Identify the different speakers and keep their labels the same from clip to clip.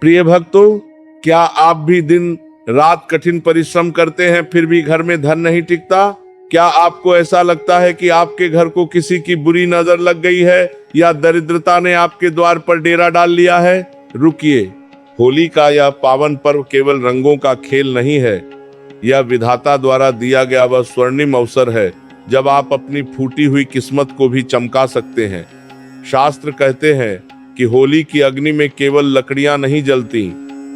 Speaker 1: प्रिय भक्तों, क्या आप भी दिन रात कठिन परिश्रम करते हैं फिर भी घर में धन नहीं टिकता? क्या आपको ऐसा लगता है कि आपके घर को किसी की बुरी नजर लग गई है या दरिद्रता ने आपके द्वार पर डेरा डाल लिया है? रुकिए, होली का यह पावन पर्व केवल रंगों का खेल नहीं है। यह विधाता द्वारा दिया गया वह स्वर्णिम अवसर है जब आप अपनी फूटी हुई किस्मत को भी चमका सकते हैं। शास्त्र कहते हैं कि होली की अग्नि में केवल लकड़ियां नहीं जलती,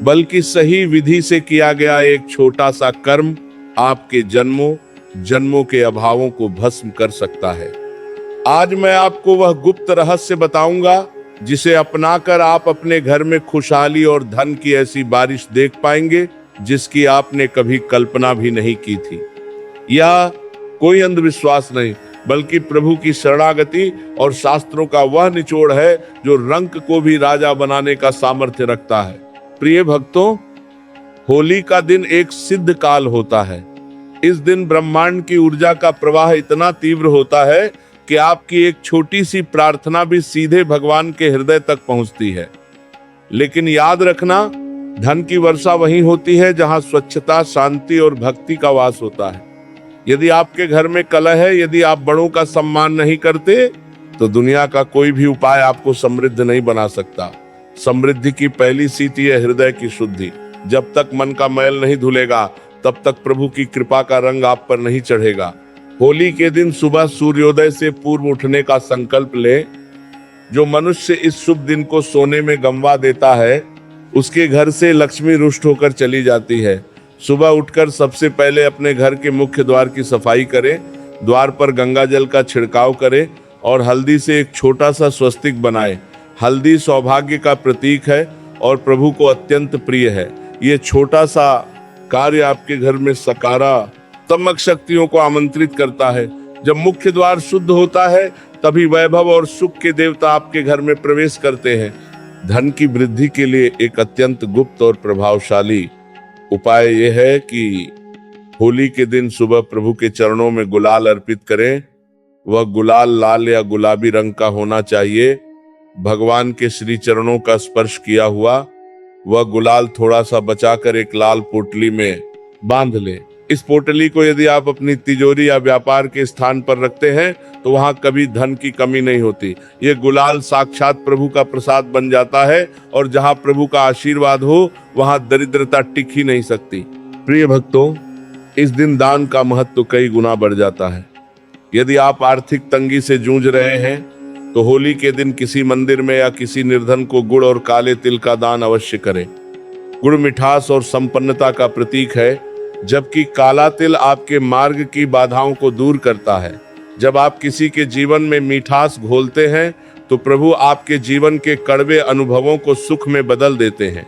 Speaker 1: बल्कि सही विधि से किया गया एक छोटा सा कर्म आपके जन्मों जन्मों के अभावों को भस्म कर सकता है। आज मैं आपको वह गुप्त रहस्य बताऊंगा जिसे अपनाकर आप अपने घर में खुशहाली और धन की ऐसी बारिश देख पाएंगे जिसकी आपने कभी कल्पना भी नहीं की थी। यह कोई अंधविश्वास नहीं, बल्कि प्रभु की शरणागति और शास्त्रों का वह निचोड़ है जो रंक को भी राजा बनाने का सामर्थ्य रखता है। प्रिय भक्तों, होली का दिन एक सिद्ध काल होता है। इस दिन ब्रह्मांड की ऊर्जा का प्रवाह इतना तीव्र होता है कि आपकी एक छोटी सी प्रार्थना भी सीधे भगवान के हृदय तक पहुंचती है। लेकिन याद रखना, धन की वर्षा वहीं होती है जहां स्वच्छता, शांति और भक्ति का वास होता है। यदि आपके घर में कलह है, यदि आप बड़ों का सम्मान नहीं करते, तो दुनिया का कोई भी उपाय आपको समृद्ध नहीं बना सकता। समृद्धि की पहली सीढ़ी है हृदय की शुद्धि। जब तक मन का मैल नहीं धुलेगा, तब तक प्रभु की कृपा का रंग आप पर नहीं चढ़ेगा। होली के दिन सुबह सूर्योदय से पूर्व उठने का संकल्प ले। जो मनुष्य इस शुभ दिन को सोने में गंवा देता है, उसके घर से लक्ष्मी रुष्ट होकर चली जाती है। सुबह उठकर सबसे पहले अपने घर के मुख्य द्वार की सफाई करें, द्वार पर गंगा जल का छिड़काव करें और हल्दी से एक छोटा सा स्वस्तिक बनाएं। हल्दी सौभाग्य का प्रतीक है और प्रभु को अत्यंत प्रिय है। ये छोटा सा कार्य आपके घर में सकारात्मक शक्तियों को आमंत्रित करता है। जब मुख्य द्वार शुद्ध होता है, तभी वैभव और सुख के देवता आपके घर में प्रवेश करते हैं। धन की वृद्धि के लिए एक अत्यंत गुप्त और प्रभावशाली उपाय यह है कि होली के दिन सुबह प्रभु के चरणों में गुलाल अर्पित करें। वह गुलाल लाल या गुलाबी रंग का होना चाहिए। भगवान के श्री चरणों का स्पर्श किया हुआ वह गुलाल थोड़ा सा बचाकर एक लाल पोटली में बांध ले। इस पोटली को यदि आप अपनी तिजोरी या व्यापार के स्थान पर रखते हैं तो वहां कभी धन की कमी नहीं होती। ये गुलाल साक्षात प्रभु का प्रसाद बन जाता है और जहां प्रभु का आशीर्वाद हो वहां दरिद्रता टिक ही नहीं सकती। प्रिय भक्तों, इस दिन दान का महत्व कई गुना बढ़ जाता है। यदि आप आर्थिक तंगी से जूझ रहे हैं तो होली के दिन किसी मंदिर में या किसी निर्धन को गुड़ और काले तिल का दान अवश्य करें। गुड़ मिठास और संपन्नता का प्रतीक है, जबकि काला तिल आपके मार्ग की बाधाओं को दूर करता है। जब आप किसी के जीवन में मिठास घोलते हैं तो प्रभु आपके जीवन के कड़वे अनुभवों को सुख में बदल देते हैं।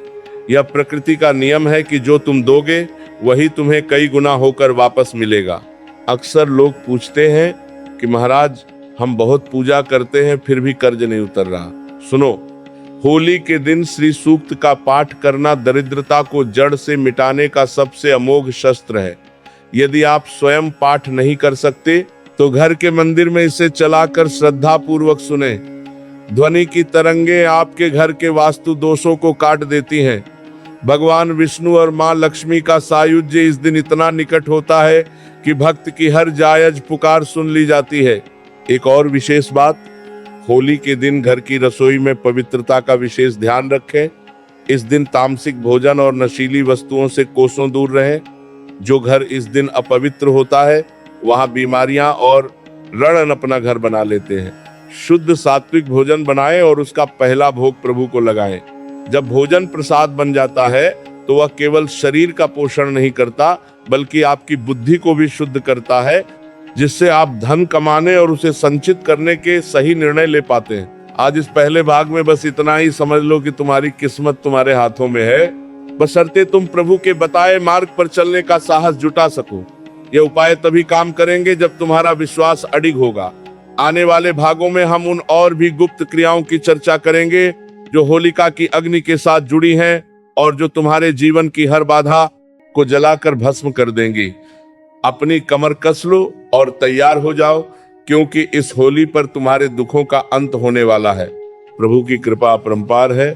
Speaker 1: यह प्रकृति का नियम है कि जो तुम दोगे वही तुम्हें कई गुना होकर वापस मिलेगा। अक्सर लोग पूछते हैं कि महाराज, हम बहुत पूजा करते हैं फिर भी कर्ज नहीं उतर रहा। सुनो, होली के दिन श्री सूक्त का पाठ करना दरिद्रता को जड़ से मिटाने का सबसे अमोघ शस्त्र है। यदि आप स्वयं पाठ नहीं कर सकते तो घर के मंदिर में इसे चलाकर श्रद्धा पूर्वक सुने। ध्वनि की तरंगे आपके घर के वास्तु दोषों को काट देती हैं। भगवान विष्णु और मां लक्ष्मी का सायुज्य इस दिन इतना निकट होता है कि भक्त की हर जायज पुकार सुन ली जाती है। एक और विशेष बात, होली के दिन घर की रसोई में पवित्रता का विशेष ध्यान रखें। इस दिन तामसिक भोजन और नशीली वस्तुओं से कोसों दूर रहें। जो घर इस दिन अपवित्र होता है वहां बीमारियां और रण अपना घर बना लेते हैं। शुद्ध सात्विक भोजन बनाएं और उसका पहला भोग प्रभु को लगाएं। जब भोजन प्रसाद बन जाता है तो वह केवल शरीर का पोषण नहीं करता, बल्कि आपकी बुद्धि को भी शुद्ध करता है, जिससे आप धन कमाने और उसे संचित करने के सही निर्णय ले पाते हैं। आज इस पहले भाग में बस इतना ही समझ लो कि तुम्हारी किस्मत तुम्हारे हाथों में है, बशर्ते तुम प्रभु के बताए मार्ग पर चलने का साहस जुटा सको। ये उपाय तभी काम करेंगे जब तुम्हारा विश्वास अडिग होगा। आने वाले भागों में हम उन और भी गुप्त क्रियाओं की चर्चा करेंगे जो होलिका की अग्नि के साथ जुड़ी हैं और जो तुम्हारे जीवन की हर बाधा को जलाकर भस्म कर देंगी। अपनी कमर कस लो और तैयार हो जाओ, क्योंकि इस होली पर तुम्हारे दुखों का अंत होने वाला है। प्रभु की कृपा अपरंपार है।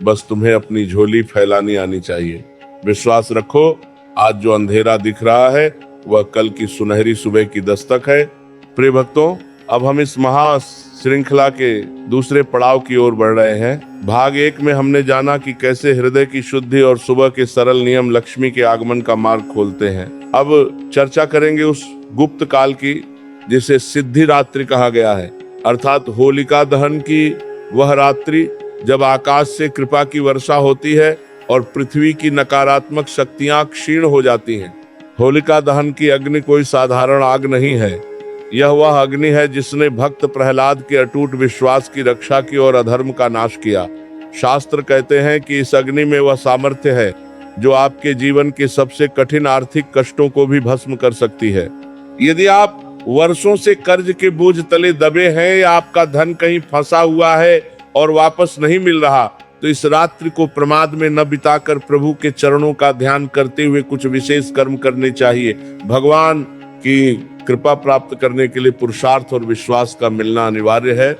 Speaker 1: बस तुम्हें अपनी झोली फैलानी आनी चाहिए। विश्वास रखो, आज जो अंधेरा दिख रहा है वह कल की सुनहरी सुबह की दस्तक है। प्रिय भक्तों, अब हम इस महा श्रृंखला के दूसरे पड़ाव की ओर बढ़ रहे हैं। भाग 1 में हमने जाना कि कैसे हृदय की शुद्धि और सुबह के सरल नियम लक्ष्मी के आगमन का मार्ग खोलते हैं। अब चर्चा करेंगे उस गुप्त काल की जिसे सिद्धि रात्रि कहा गया है, अर्थात होलिका दहन की वह रात्रि जब आकाश से कृपा की वर्षा होती है और पृथ्वी की नकारात्मक शक्तियां क्षीण हो जाती हैं। होलिका दहन की अग्नि कोई साधारण आग नहीं है, यह वह अग्नि है जिसने भक्त प्रहलाद के अटूट विश्वास की रक्षा की और अधर्म का नाश किया। शास्त्र कहते हैं कि इस अग्नि में वह सामर्थ्य है जो आपके जीवन के सबसे कठिन आर्थिक कष्टों को भी भस्म कर सकती है। यदि आप वर्षों से कर्ज के बोझ तले दबे हैं या आपका धन कहीं फंसा हुआ है और वापस नहीं मिल रहा, तो इस रात्रि को प्रमाद में न बिताकर प्रभु के चरणों का ध्यान करते हुए कुछ विशेष कर्म करने चाहिए। भगवान की कृपा प्राप्त करने के लिए पुरुषार्थ और विश्वास का मिलना अनिवार्य है।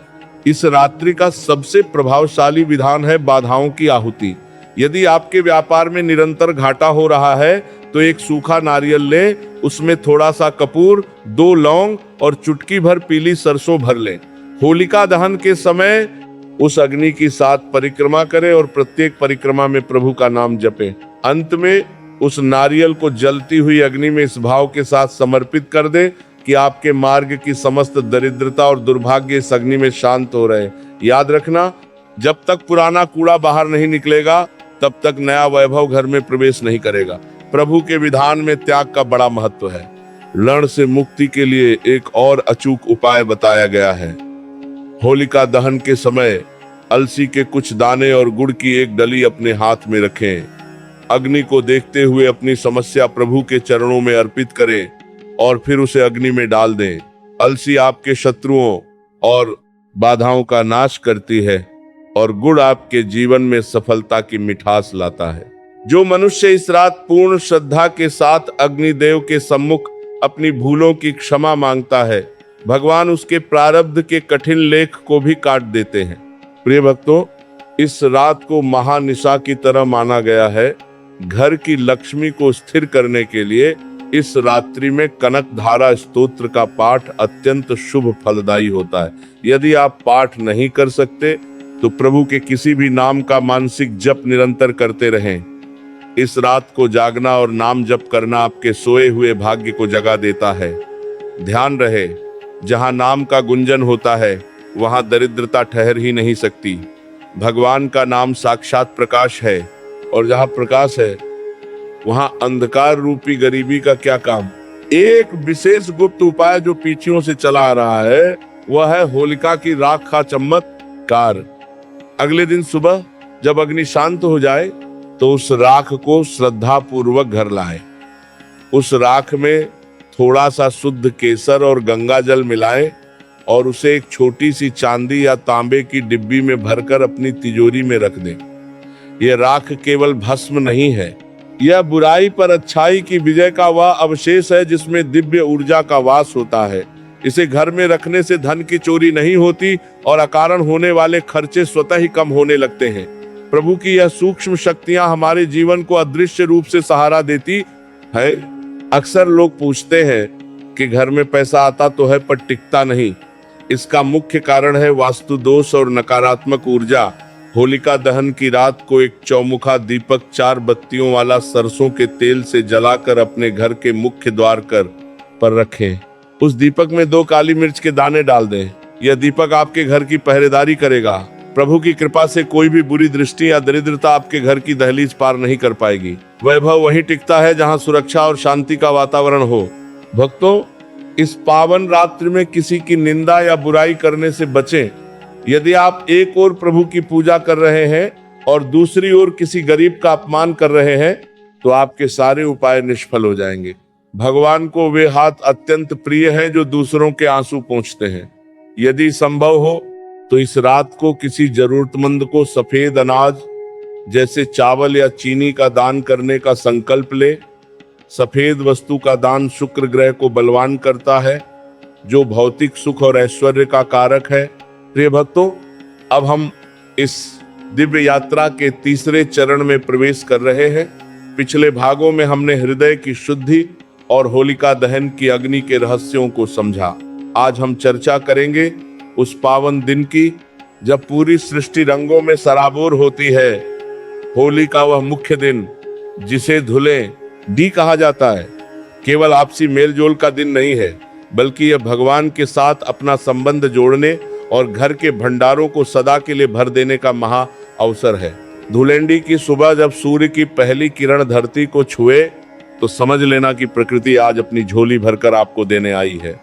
Speaker 1: इस रात्रि का सबसे प्रभावशाली विधान है बाधाओं की आहुति। यदि आपके व्यापार में निरंतर घाटा हो रहा है तो एक सूखा नारियल लें, उसमें थोड़ा सा कपूर, 2 लौंग और चुटकी भर पीली सरसों भर लें। होलिका दहन के समय उस अग्नि की 7 परिक्रमा करें और प्रत्येक परिक्रमा में प्रभु का नाम जपें। अंत में उस नारियल को जलती हुई अग्नि में इस भाव के साथ समर्पित कर दें कि आपके मार्ग की समस्त दरिद्रता और दुर्भाग्य इस अग्नि में शांत हो रहे। याद रखना, जब तक पुराना कूड़ा बाहर नहीं निकलेगा तब तक नया वैभव घर में प्रवेश नहीं करेगा। प्रभु के विधान में त्याग का बड़ा महत्व है। ऋण से मुक्ति के लिए एक और अचूक उपाय बताया गया है। होलिका दहन के समय अलसी के कुछ दाने और गुड़ की एक डली अपने हाथ में रखें। अग्नि को देखते हुए अपनी समस्या प्रभु के चरणों में अर्पित करें और फिर उसे अग्नि में डाल दें। अलसी आपके शत्रुओं और बाधाओं का नाश करती है और गुड़ आपके जीवन में सफलता की मिठास लाता है। जो मनुष्य इस रात पूर्ण श्रद्धा के साथ अग्निदेव के सम्मुख अपनी भूलों की क्षमा मांगता है, भगवान उसके प्रारब्ध के कठिन लेख को भी काट देते हैं। प्रिय भक्तों, इस रात को महानिशा की तरह माना गया है। घर की लक्ष्मी को स्थिर करने के लिए इस रात्रि में कनक धारा स्तोत्र का पाठ अत्यंत शुभ फलदायी होता है। यदि आप पाठ नहीं कर सकते तो प्रभु के किसी भी नाम का मानसिक जप निरंतर करते रहें। इस रात को जागना और नाम जप करना आपके सोए हुए भाग्य को जगा देता है। ध्यान रहे, जहां नाम का गुंजन होता है वहां दरिद्रता ठहर ही नहीं सकती। भगवान का नाम साक्षात प्रकाश है और जहां प्रकाश है वहां अंधकार रूपी गरीबी का क्या काम। एक विशेष गुप्त उपाय जो पीढ़ियों से चला आ रहा है वह है होलिका की राख का चमत्कार। अगले दिन सुबह जब अग्नि शांत हो जाए तो उस राख को श्रद्धा पूर्वक घर लाए। उस राख में थोड़ा सा शुद्ध केसर और गंगा जल मिलाएं और उसे एक छोटी सी चांदी या तांबे की डिब्बी में भरकर अपनी तिजोरी में रख दें। यह राख केवल भस्म नहीं है, यह बुराई पर अच्छाई की विजय का वह अवशेष है जिसमें दिव्य ऊर्जा का वास होता है। इसे घर में रखने से धन की चोरी नहीं होती और अकारण होने वाले खर्चे स्वतः ही कम होने लगते हैं। प्रभु की यह सूक्ष्म शक्तियां हमारे जीवन को अदृश्य रूप से सहारा देती है। अक्सर लोग पूछते हैं कि घर में पैसा आता तो है पर टिकता नहीं। इसका मुख्य कारण है वास्तु दोष और नकारात्मक ऊर्जा। होलिका दहन की रात को एक चौमुखा दीपक 4 बत्तियों वाला सरसों के तेल से जलाकर अपने घर के मुख्य द्वार पर रखें। उस दीपक में 2 काली मिर्च के दाने डाल दें। यह दीपक आपके घर की पहरेदारी करेगा। प्रभु की कृपा से कोई भी बुरी दृष्टि या दरिद्रता आपके घर की दहलीज पार नहीं कर पाएगी। वैभव वहीं टिकता है जहां सुरक्षा और शांति का वातावरण हो। भक्तों, इस पावन रात्रि में किसी की निंदा या बुराई करने से बचें। यदि आप एक ओर प्रभु की पूजा कर रहे हैं और दूसरी ओर किसी गरीब का अपमान कर रहे हैं तो आपके सारे उपाय निष्फल हो जाएंगे। भगवान को वे हाथ अत्यंत प्रिय हैं जो दूसरों के आंसू पोंछते हैं। यदि संभव हो तो इस रात को किसी जरूरतमंद को सफेद अनाज जैसे चावल या चीनी का दान करने का संकल्प ले। सफेद वस्तु का दान शुक्र ग्रह को बलवान करता है जो भौतिक सुख और ऐश्वर्य का कारक है। प्रिय भक्तों, अब हम इस दिव्य यात्रा के तीसरे चरण में प्रवेश कर रहे हैं। पिछले भागों में हमने हृदय की शुद्धि और होलिका दहन की अग्नि के रहस्यों को समझा। आज हम चर्चा करेंगे उस पावन दिन की जब पूरी सृष्टि रंगों में सराबोर होती है। होली का वह मुख्य दिन जिसे धुले डी कहा जाता है, केवल आपसी मेलजोल का दिन नहीं है, बल्कि यह भगवान के साथ अपना संबंध जोड़ने और घर के भंडारों को सदा के लिए भर देने का महा अवसर है। धुलेंडी की सुबह जब सूर्य की पहली किरण धरती को छुए तो समझ लेना कि प्रकृति आज अपनी झोली भरकर आपको देने आई है।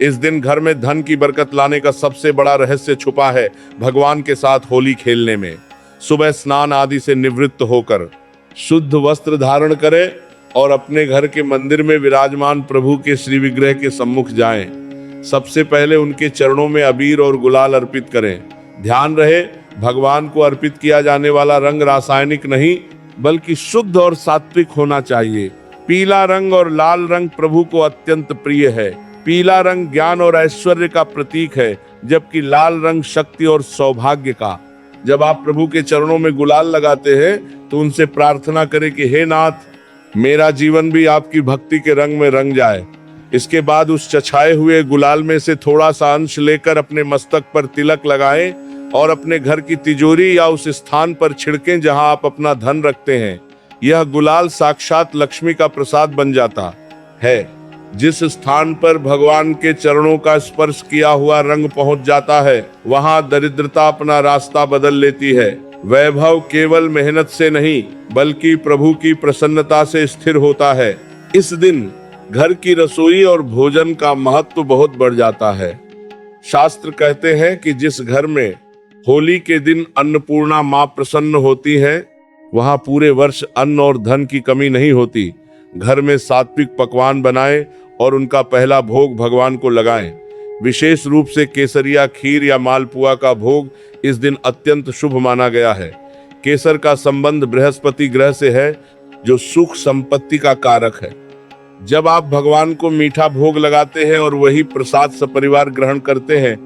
Speaker 1: इस दिन घर में धन की बरकत लाने का सबसे बड़ा रहस्य छुपा है भगवान के साथ होली खेलने में। सुबह स्नान आदि से निवृत्त होकर शुद्ध वस्त्र धारण करें और अपने घर के मंदिर में विराजमान प्रभु के श्री विग्रह के सम्मुख जाएं। सबसे पहले उनके चरणों में अबीर और गुलाल अर्पित करें। ध्यान रहे, भगवान को अर्पित किया जाने वाला रंग रासायनिक नहीं बल्कि शुद्ध और सात्विक होना चाहिए। पीला रंग और लाल रंग प्रभु को अत्यंत प्रिय है। पीला रंग ज्ञान और ऐश्वर्य का प्रतीक है, जबकि लाल रंग शक्ति और सौभाग्य का। जब आप प्रभु के चरणों में गुलाल लगाते हैं तो उनसे प्रार्थना करें कि हे नाथ, मेरा जीवन भी आपकी भक्ति के रंग में रंग जाए। इसके बाद उस चछाए हुए गुलाल में से थोड़ा सा अंश लेकर अपने मस्तक पर तिलक लगाएं और अपने घर की तिजोरी या उस स्थान पर छिड़कें जहां आप अपना धन रखते हैं। यह गुलाल साक्षात लक्ष्मी का प्रसाद बन जाता है। जिस स्थान पर भगवान के चरणों का स्पर्श किया हुआ रंग पहुंच जाता है, वहां दरिद्रता अपना रास्ता बदल लेती है। वैभव केवल मेहनत से नहीं बल्कि प्रभु की प्रसन्नता से स्थिर होता है। इस दिन घर की रसोई और भोजन का महत्व बहुत बढ़ जाता है। शास्त्र कहते हैं कि जिस घर में होली के दिन अन्नपूर्णा मां प्रसन्न होती है, वहां पूरे वर्ष अन्न और धन की कमी नहीं होती। घर में सात्विक पकवान बनाएं और उनका पहला भोग भगवान को लगाएं। विशेष रूप से केसरिया खीर या मालपुआ का भोग इस दिन अत्यंत शुभ माना गया है। केसर का संबंध बृहस्पति ग्रह से है, जो सुख संपत्ति का कारक है। जब आप भगवान को मीठा भोग लगाते हैं और वही प्रसाद सपरिवार ग्रहण करते हैं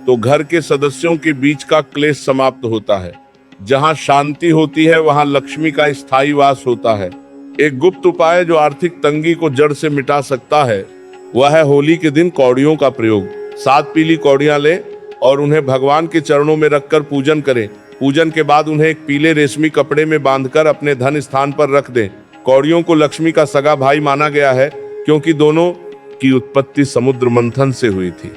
Speaker 1: तो घर के सदस्यों के बीच का क्लेश समाप्त होता है। जहां शांति होती है वहां लक्ष्मी का स्थायी वास होता है। एक गुप्त उपाय जो आर्थिक तंगी को जड़ से मिटा सकता है वह है होली के दिन कौड़ियों का प्रयोग। 7 पीली कौड़ियां लें और उन्हें भगवान के चरणों में रखकर पूजन करें। पूजन के बाद उन्हें एक पीले रेशमी कपड़े में बांधकर अपने धन स्थान पर रख दें। कौड़ियों को लक्ष्मी का सगा भाई माना गया है क्योंकि दोनों की उत्पत्ति समुद्र मंथन से हुई थी।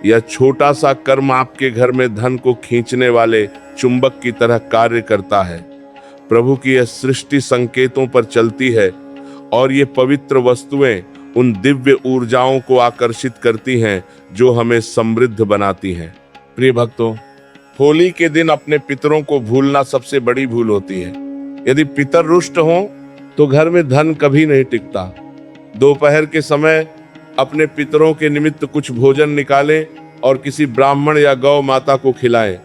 Speaker 1: यह छोटा सा कर्म आपके घर में धन को खींचने वाले चुंबक की तरह कार्य करता है। प्रभु की यह सृष्टि संकेतों पर चलती है और ये पवित्र वस्तुएं उन दिव्य ऊर्जाओं को आकर्षित करती हैं जो हमें समृद्ध बनाती हैं। प्रिय भक्तों, होली के दिन अपने पितरों को भूलना सबसे बड़ी भूल होती है। यदि पितर रुष्ट हों तो घर में धन कभी नहीं टिकता। दोपहर के समय अपने पितरों के निमित्त कुछ भोजन निकालें और किसी ब्राह्मण या गौ माता को खिलाएं।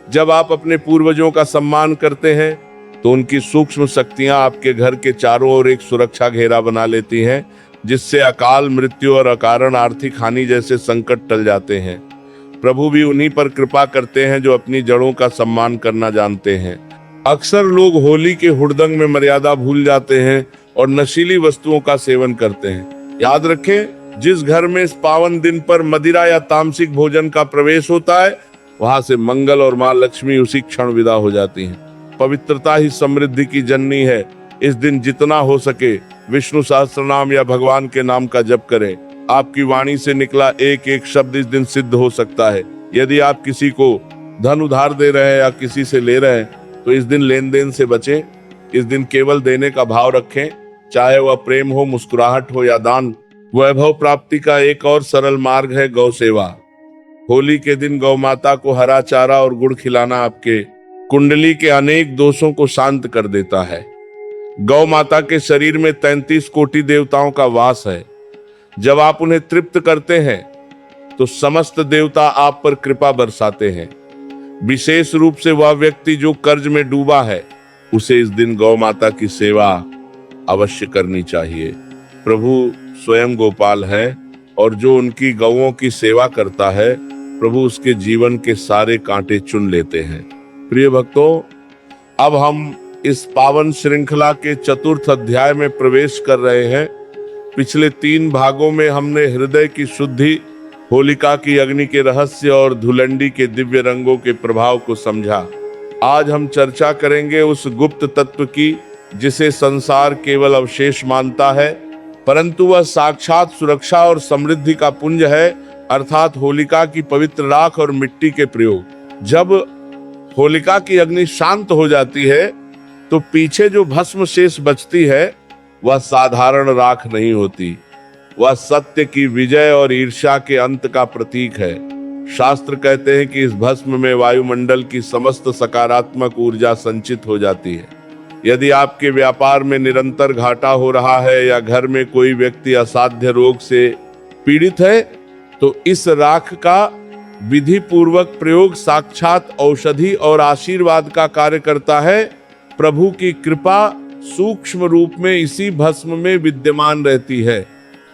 Speaker 1: जब आप अपने पूर्वजों का सम्मान करते हैं तो उनकी सूक्ष्म शक्तियां आपके घर के चारों ओर एक सुरक्षा घेरा बना लेती हैं, जिससे अकाल मृत्यु और अकारण आर्थिक हानि जैसे संकट टल जाते हैं। प्रभु भी उन्हीं पर कृपा करते हैं जो अपनी जड़ों का सम्मान करना जानते हैं। अक्सर लोग होली के हुड़दंग में मर्यादा भूल जाते हैं और नशीली वस्तुओं का सेवन करते हैं। याद रखें, जिस घर में इस पावन दिन पर मदिरा या तामसिक भोजन का प्रवेश होता है, वहां से मंगल और मां लक्ष्मी उसी क्षण विदा हो जाती हैं। पवित्रता ही समृद्धि की जननी है। इस दिन जितना हो सके विष्णु सहस्त्र नाम या भगवान के नाम का जप करें। आपकी वाणी से निकला एक एक शब्द इस दिन सिद्ध हो सकता है। यदि आप किसी को धन उधार दे रहे हैं या किसी से ले रहे हैं तो इस दिन लेन देन से बचें। इस दिन केवल देने का भाव रखें, चाहे वह प्रेम हो, मुस्कुराहट हो या दान। वैभव प्राप्ति का एक और सरल मार्ग है गौ सेवा। होली के दिन गौ माता को हरा चारा और गुड़ खिलाना आपके कुंडली के अनेक दोषों को शांत कर देता है। गौ माता के शरीर में 33 कोटि देवताओं का वास है। जब आप उन्हें तृप्त करते हैं तो समस्त देवता आप पर कृपा बरसाते हैं। विशेष रूप से वह व्यक्ति जो कर्ज में डूबा है, उसे इस दिन गौ माता की सेवा अवश्य करनी चाहिए। प्रभु स्वयं गोपाल है और जो उनकी गौओं की सेवा करता है, प्रभु उसके जीवन के सारे कांटे चुन लेते हैं। प्रिय भक्तों, अब हम इस पावन श्रृंखला के चतुर्थ अध्याय में प्रवेश कर रहे हैं। पिछले 3 भागों में हमने हृदय की शुद्धि, होलिका की अग्नि के रहस्य और धुलंडी के दिव्य रंगों के प्रभाव को समझा। आज हम चर्चा करेंगे उस गुप्त तत्व की जिसे संसार केवल अवशेष मानता है, परंतु वह साक्षात सुरक्षा और समृद्धि का पुंज है, अर्थात होलिका की पवित्र राख और मिट्टी के प्रयोग। जब होलिका की अग्नि शांत हो जाती है तो पीछे जो भस्म शेष बचती है वह साधारण राख नहीं होती, वह सत्य की विजय और ईर्ष्या के अंत का प्रतीक है। शास्त्र कहते हैं कि इस भस्म में वायुमंडल की समस्त सकारात्मक ऊर्जा संचित हो जाती है। यदि आपके व्यापार में निरंतर घाटा हो रहा है या घर में कोई व्यक्ति असाध्य रोग से पीड़ित है तो इस राख का विधि पूर्वक प्रयोग साक्षात औषधि और आशीर्वाद का कार्य करता है। प्रभु की कृपा सूक्ष्म रूप में इसी भस्म में विद्यमान रहती है।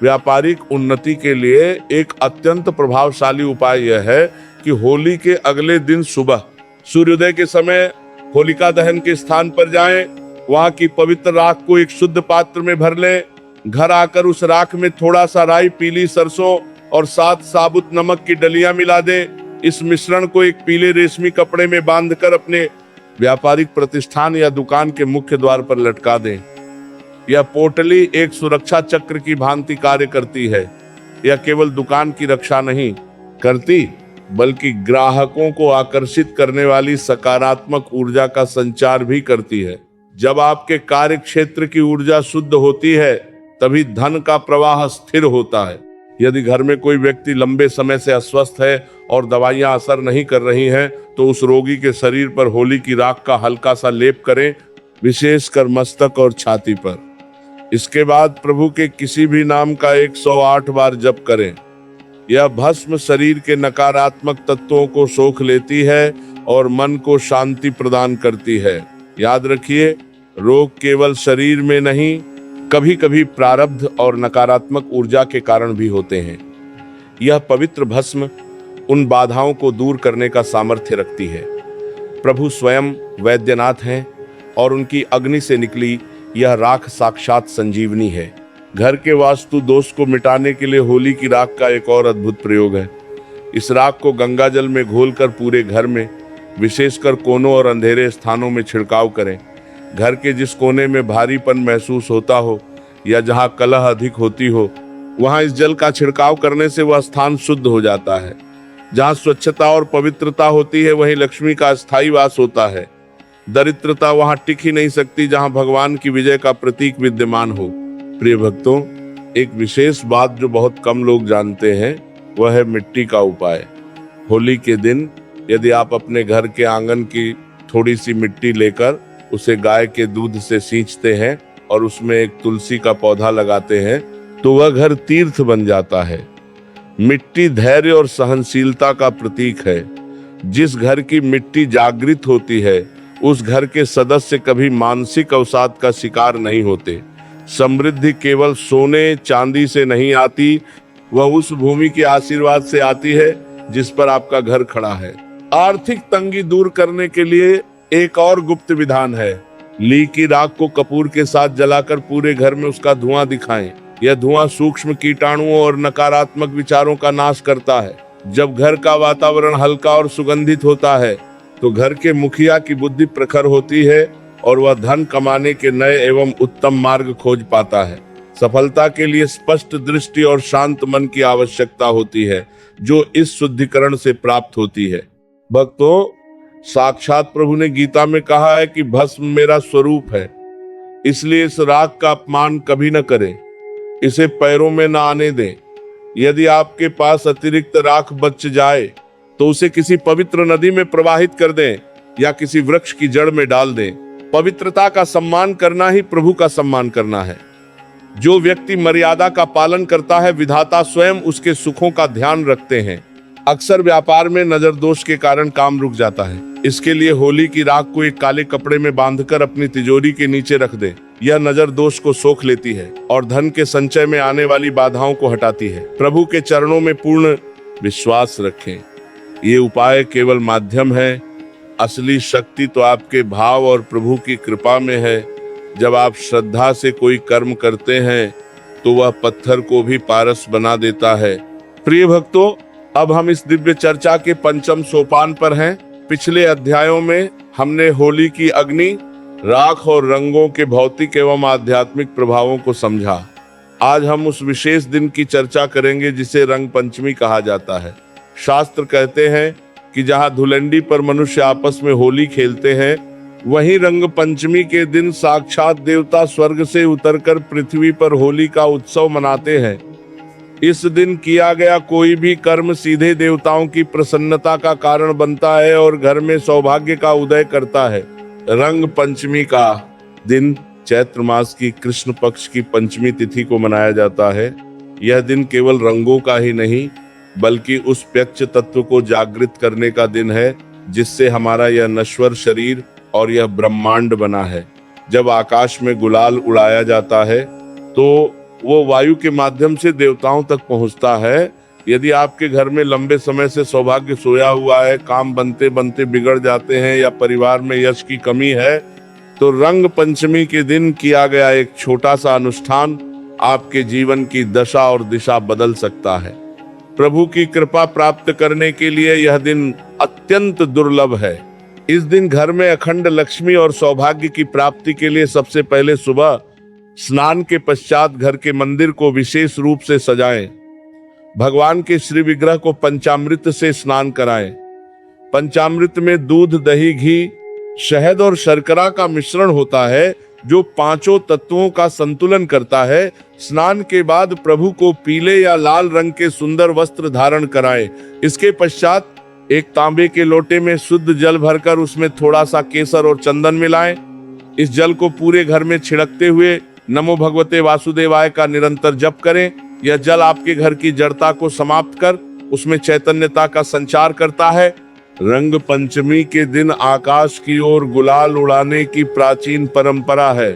Speaker 1: व्यापारिक उन्नति के लिए एक अत्यंत प्रभावशाली उपाय यह है कि होली के अगले दिन सुबह सूर्योदय के समय होलिका दहन के स्थान पर जाएं, वहां की पवित्र राख को एक शुद्ध पात्र में भर लें। घर आकर उस राख में थोड़ा सा राई, पीली सरसों और 7 साबुत नमक की डलियां मिला दें। इस मिश्रण को एक पीले रेशमी कपड़े में बांधकर अपने व्यापारिक प्रतिष्ठान या दुकान के मुख्य द्वार पर लटका दें। यह पोटली एक सुरक्षा चक्र की भांति कार्य करती है। यह केवल दुकान की रक्षा नहीं करती बल्कि ग्राहकों को आकर्षित करने वाली सकारात्मक ऊर्जा का संचार भी करती है। जब आपके कार्य क्षेत्र की ऊर्जा शुद्ध होती है तभी धन का प्रवाह स्थिर होता है। यदि घर में कोई व्यक्ति लंबे समय से अस्वस्थ है और दवाइयां असर नहीं कर रही हैं तो उस रोगी के शरीर पर होली की राख का हल्का सा लेप करें, विशेषकर मस्तक और छाती पर। इसके बाद प्रभु के किसी भी नाम का 108 बार जप करें। यह भस्म शरीर के नकारात्मक तत्वों को सोख लेती है और मन को शांति प्रदान करती है। याद रखिए, रोग केवल शरीर में नहीं, कभी कभी प्रारब्ध और नकारात्मक ऊर्जा के कारण भी होते हैं। यह पवित्र भस्म उन बाधाओं को दूर करने का सामर्थ्य रखती है। प्रभु स्वयं वैद्यनाथ हैं और उनकी अग्नि से निकली यह राख साक्षात संजीवनी है। घर के वास्तु दोष को मिटाने के लिए होली की राख का एक और अद्भुत प्रयोग है। इस राख को गंगा जल में घोलकर पूरे घर में, विशेषकर कोनों और अंधेरे स्थानों में छिड़काव करें। घर के जिस कोने में भारीपन महसूस होता हो या जहां कलह अधिक होती हो, वहां इस जल का छिड़काव करने से वह स्थान शुद्ध हो जाता है। जहां स्वच्छता और पवित्रता होती है वहीं लक्ष्मी का स्थायी वास होता है। दरिद्रता वहां टिक ही नहीं सकती जहां भगवान की विजय का प्रतीक विद्यमान हो। प्रिय भक्तों, एक विशेष बात जो बहुत कम लोग जानते हैं वह है मिट्टी का उपाय। होली के दिन यदि आप अपने घर के आंगन की थोड़ी सी मिट्टी लेकर उसे गाय के दूध से सींचते हैं और उसमें एक तुलसी का पौधा लगाते हैं तो वह घर तीर्थ बन जाता है। मिट्टी धैर्य और सहनशीलता का प्रतीक है। जिस घर की मिट्टी जागृत होती है उस घर के सदस्य कभी मानसिक अवसाद का शिकार नहीं होते। समृद्धि केवल सोने चांदी से नहीं आती, वह उस भूमि के आशीर्वाद से आती है जिस पर आपका घर खड़ा है। आर्थिक तंगी दूर करने के लिए एक और गुप्त विधान है। ली की राख को कपूर के साथ जलाकर पूरे घर में उसका धुआं दिखाएं। यह धुआं सूक्ष्म कीटाणुओं और नकारात्मक विचारों का नाश करता है। जब घर का वातावरण हल्का और सुगंधित होता है तो घर के मुखिया की बुद्धि प्रखर होती है और वह धन कमाने के नए एवं उत्तम मार्ग खोज पाता है। सफलता के लिए स्पष्ट दृष्टि और शांत मन की आवश्यकता होती है जो इस शुद्धिकरण से प्राप्त होती है। भक्तों, साक्षात प्रभु ने गीता में कहा है कि भस्म मेरा स्वरूप है, इसलिए इस राख का अपमान कभी न करें, इसे पैरों में न आने दें। यदि आपके पास अतिरिक्त राख बच जाए तो उसे किसी पवित्र नदी में प्रवाहित कर दें या किसी वृक्ष की जड़ में डाल दें। पवित्रता का सम्मान करना ही प्रभु का सम्मान करना है। जो व्यक्ति मर्यादा का पालन करता है, विधाता स्वयं उसके सुखों का ध्यान रखते हैं। अक्सर व्यापार में नजर दोष के कारण काम रुक जाता है। इसके लिए होली की राख को एक काले कपड़े में बांधकर अपनी तिजोरी के नीचे रख दें। यह नजर दोष को सोख लेती है और धन के संचय में आने वाली बाधाओं को हटाती है। प्रभु के चरणों में पूर्ण विश्वास रखें। ये उपाय केवल माध्यम है, असली शक्ति तो आपके भाव और प्रभु की कृपा में है। जब आप श्रद्धा से कोई कर्म करते हैं तो वह पत्थर को भी पारस बना देता है। प्रिय भक्तों, अब हम इस दिव्य चर्चा के पंचम सोपान पर हैं। पिछले अध्यायों में हमने होली की अग्नि, राख और रंगों के भौतिक एवं आध्यात्मिक प्रभावों को समझा। आज हम उस विशेष दिन की चर्चा करेंगे जिसे रंग पंचमी कहा जाता है। शास्त्र कहते हैं कि जहाँ धुलंडी पर मनुष्य आपस में होली खेलते हैं, वहीं रंग पंचमी के दिन साक्षात देवता स्वर्ग से उतरकर पृथ्वी पर होली का उत्सव मनाते हैं। इस दिन किया गया कोई भी कर्म सीधे देवताओं की प्रसन्नता का कारण बनता है और घर में सौभाग्य का उदय करता है। रंग पंचमी का दिन चैत्र मास की कृष्ण पक्ष की पंचमी तिथि को मनाया जाता है। यह दिन केवल रंगों का ही नहीं बल्कि उस प्यक्ष तत्व को जागृत करने का दिन है जिससे हमारा यह नश्वर शरीर और यह ब्रह्मांड बना है। जब आकाश में गुलाल उड़ाया जाता है तो वो वायु के माध्यम से देवताओं तक पहुंचता है। यदि आपके घर में लंबे समय से सौभाग्य सोया हुआ है, काम बनते बनते बिगड़ जाते हैं या परिवार में यश की कमी है, तो रंग पंचमी के दिन किया गया एक छोटा सा अनुष्ठान आपके जीवन की दशा और दिशा बदल सकता है। प्रभु की कृपा प्राप्त करने के लिए यह दिन अत्यंत दुर्लभ है। इस दिन घर में अखंड लक्ष्मी और सौभाग्य की प्राप्ति के लिए सबसे पहले सुबह स्नान के पश्चात घर के मंदिर को विशेष रूप से सजाएं। भगवान के श्री विग्रह को पंचामृत से स्नान कराएं। पंचामृत में दूध, दही, घी, शहद और शर्करा का मिश्रण होता है जो पांचों तत्वों का संतुलन करता है। स्नान के बाद प्रभु को पीले या लाल रंग के सुंदर वस्त्र धारण कराएं। इसके पश्चात एक तांबे के लोटे में शुद्ध जल भरकर उसमें थोड़ा सा केसर और चंदन मिलाएं। इस जल को पूरे घर में छिड़कते हुए नमो भगवते वासुदेवाय का निरंतर जप करें। यह जल आपके घर की जड़ता को समाप्त कर उसमें चैतन्यता का संचार करता है। रंग पंचमी के दिन आकाश की ओर गुलाल उड़ाने की प्राचीन परंपरा है।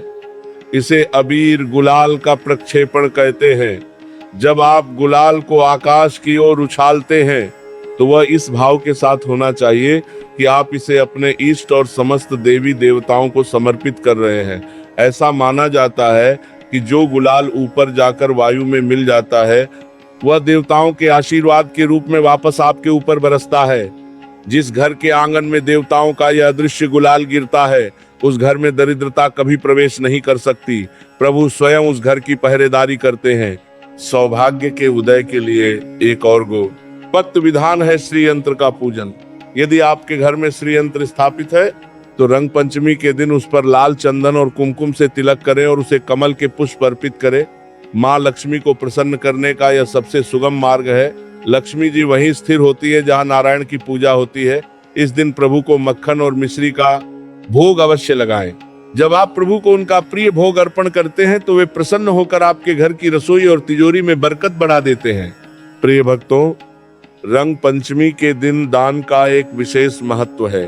Speaker 1: इसे अबीर गुलाल का प्रक्षेपण कहते हैं। जब आप गुलाल को आकाश की ओर उछालते हैं तो वह इस भाव के साथ होना चाहिए कि आप इसे अपने इष्ट और समस्त देवी देवताओं को समर्पित कर रहे हैं। ऐसा माना जाता है कि जो गुलाल ऊपर जाकर वायु में मिल जाता है वह देवताओं के आशीर्वाद के रूप में वापस आपके ऊपर बरसता है। जिस घर के आंगन में देवताओं का यह अदृश्य गुलाल गिरता है उस घर में दरिद्रता कभी प्रवेश नहीं कर सकती। प्रभु स्वयं उस घर की पहरेदारी करते हैं। सौभाग्य के उदय के लिए एक और पत्त विधान है श्री यंत्र का पूजन। यदि आपके घर में श्री यंत्र स्थापित है तो रंग पंचमी के दिन उस पर लाल चंदन और कुमकुम से तिलक करें और उसे कमल के पुष्प अर्पित करें। माँ लक्ष्मी को प्रसन्न करने का यह सबसे सुगम मार्ग है। लक्ष्मी जी वहीं स्थिर होती है जहाँ नारायण की पूजा होती है। इस दिन प्रभु को मक्खन और मिश्री का भोग अवश्य लगाएं। जब आप प्रभु को उनका प्रिय भोग अर्पण करते हैं तो वे प्रसन्न होकर आपके घर की रसोई और तिजोरी में बरकत बढ़ा देते हैं। प्रिय भक्तों, रंग पंचमी के दिन दान का एक विशेष महत्व है।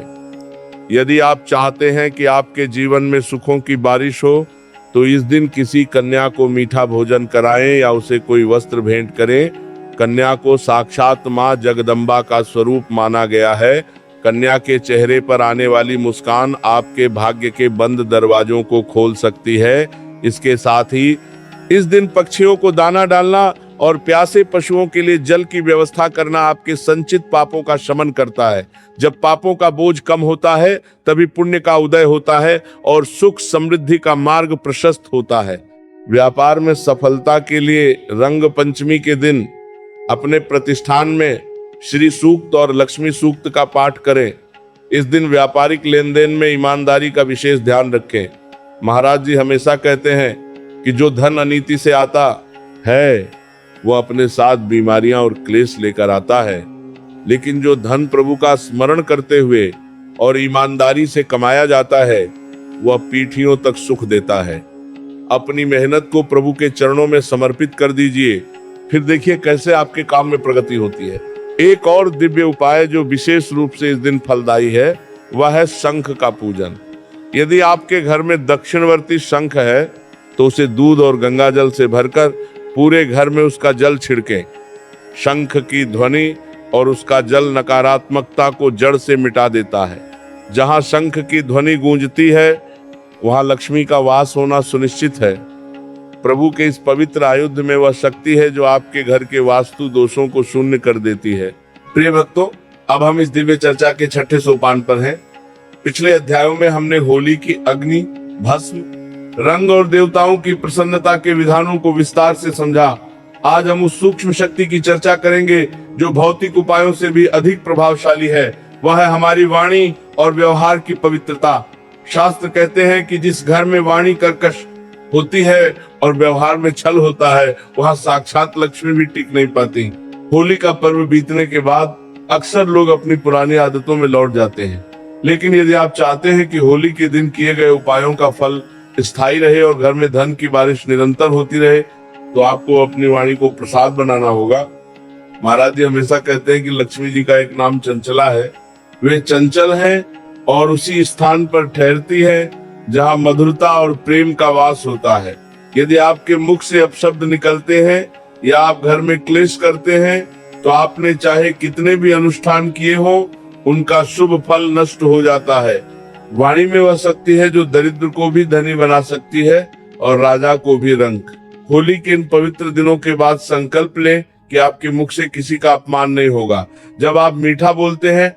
Speaker 1: यदि आप चाहते हैं कि आपके जीवन में सुखों की बारिश हो तो इस दिन किसी कन्या को मीठा भोजन कराएं या उसे कोई वस्त्र भेंट करें। कन्या को साक्षात मां जगदम्बा का स्वरूप माना गया है। कन्या के चेहरे पर आने वाली मुस्कान आपके भाग्य के बंद दरवाजों को खोल सकती है। इसके साथ ही इस दिन पक्षियों को दाना डालना और प्यासे पशुओं के लिए जल की व्यवस्था करना आपके संचित पापों का शमन करता है। जब पापों का बोझ कम होता है तभी पुण्य का उदय होता है और सुख समृद्धि का मार्ग प्रशस्त होता है। व्यापार में सफलता के लिए रंग पंचमी के दिन अपने प्रतिष्ठान में श्री सूक्त और लक्ष्मी सूक्त का पाठ करें। इस दिन व्यापारिक लेन देन में ईमानदारी का विशेष ध्यान रखें। महाराज जी हमेशा कहते हैं कि जो धन अनीति से आता है वो अपने साथ बीमारियां और क्लेश लेकर आता है, लेकिन जो धन प्रभु का स्मरण करते हुए और ईमानदारी से कमाया जाता है वह पीढ़ियों तक सुख देता है। अपनी मेहनत को प्रभु के चरणों में समर्पित कर दीजिए, फिर देखिए कैसे आपके काम में प्रगति होती है। एक और दिव्य उपाय जो विशेष रूप से इस दिन फलदायी है वह है शंख का पूजन। यदि आपके घर में दक्षिणवर्ती शंख है तो उसे दूध और गंगा जल से भरकर पूरे घर में उसका जल छिड़कें। शंख की ध्वनि और उसका जल नकारात्मकता को जड़ से मिटा देता है। जहां शंख की ध्वनि गूंजती है वहां लक्ष्मी का वास होना सुनिश्चित है। प्रभु के इस पवित्र आयुध में वह शक्ति है जो आपके घर के वास्तु दोषों को शून्य कर देती है। प्रिय भक्तों, अब हम इस दिव्य चर्चा के छठे सोपान पर हैं। पिछले अध्यायों में हमने होली की अग्नि, भस्म, रंग और देवताओं की प्रसन्नता के विधानों को विस्तार से समझा। आज हम उस सूक्ष्म शक्ति की चर्चा करेंगे जो भौतिक उपायों से भी अधिक प्रभावशाली है। वह है हमारी वाणी और व्यवहार की पवित्रता। शास्त्र कहते हैं कि जिस घर में वाणी कर्कश होती है और व्यवहार में छल होता है, वहां साक्षात लक्ष्मी भी टिक नहीं पाती। होली का पर्व बीतने के बाद अक्सर लोग अपनी पुरानी आदतों में लौट जाते हैं, लेकिन यदि आप चाहते हैं कि होली के दिन किए गए उपायों का फल स्थायी रहे और घर में धन की बारिश निरंतर होती रहे, तो आपको अपनी वाणी को प्रसाद बनाना होगा। महाराज जी हमेशा कहते हैं कि लक्ष्मी जी का एक नाम चंचला है। वे चंचल हैं और उसी स्थान पर ठहरती है जहां मधुरता और प्रेम का वास होता है। यदि आपके मुख से अपशब्द निकलते हैं या आप घर में क्लेश करते हैं, तो आपने चाहे कितने भी अनुष्ठान किए हों, उनका शुभ फल नष्ट हो जाता है। वाणी में वह शक्ति है जो दरिद्र को भी धनी बना सकती है और राजा को भी रंक। होली के इन पवित्र दिनों के बाद संकल्प लें कि आपके मुख से किसी का अपमान नहीं होगा। जब आप मीठा बोलते हैं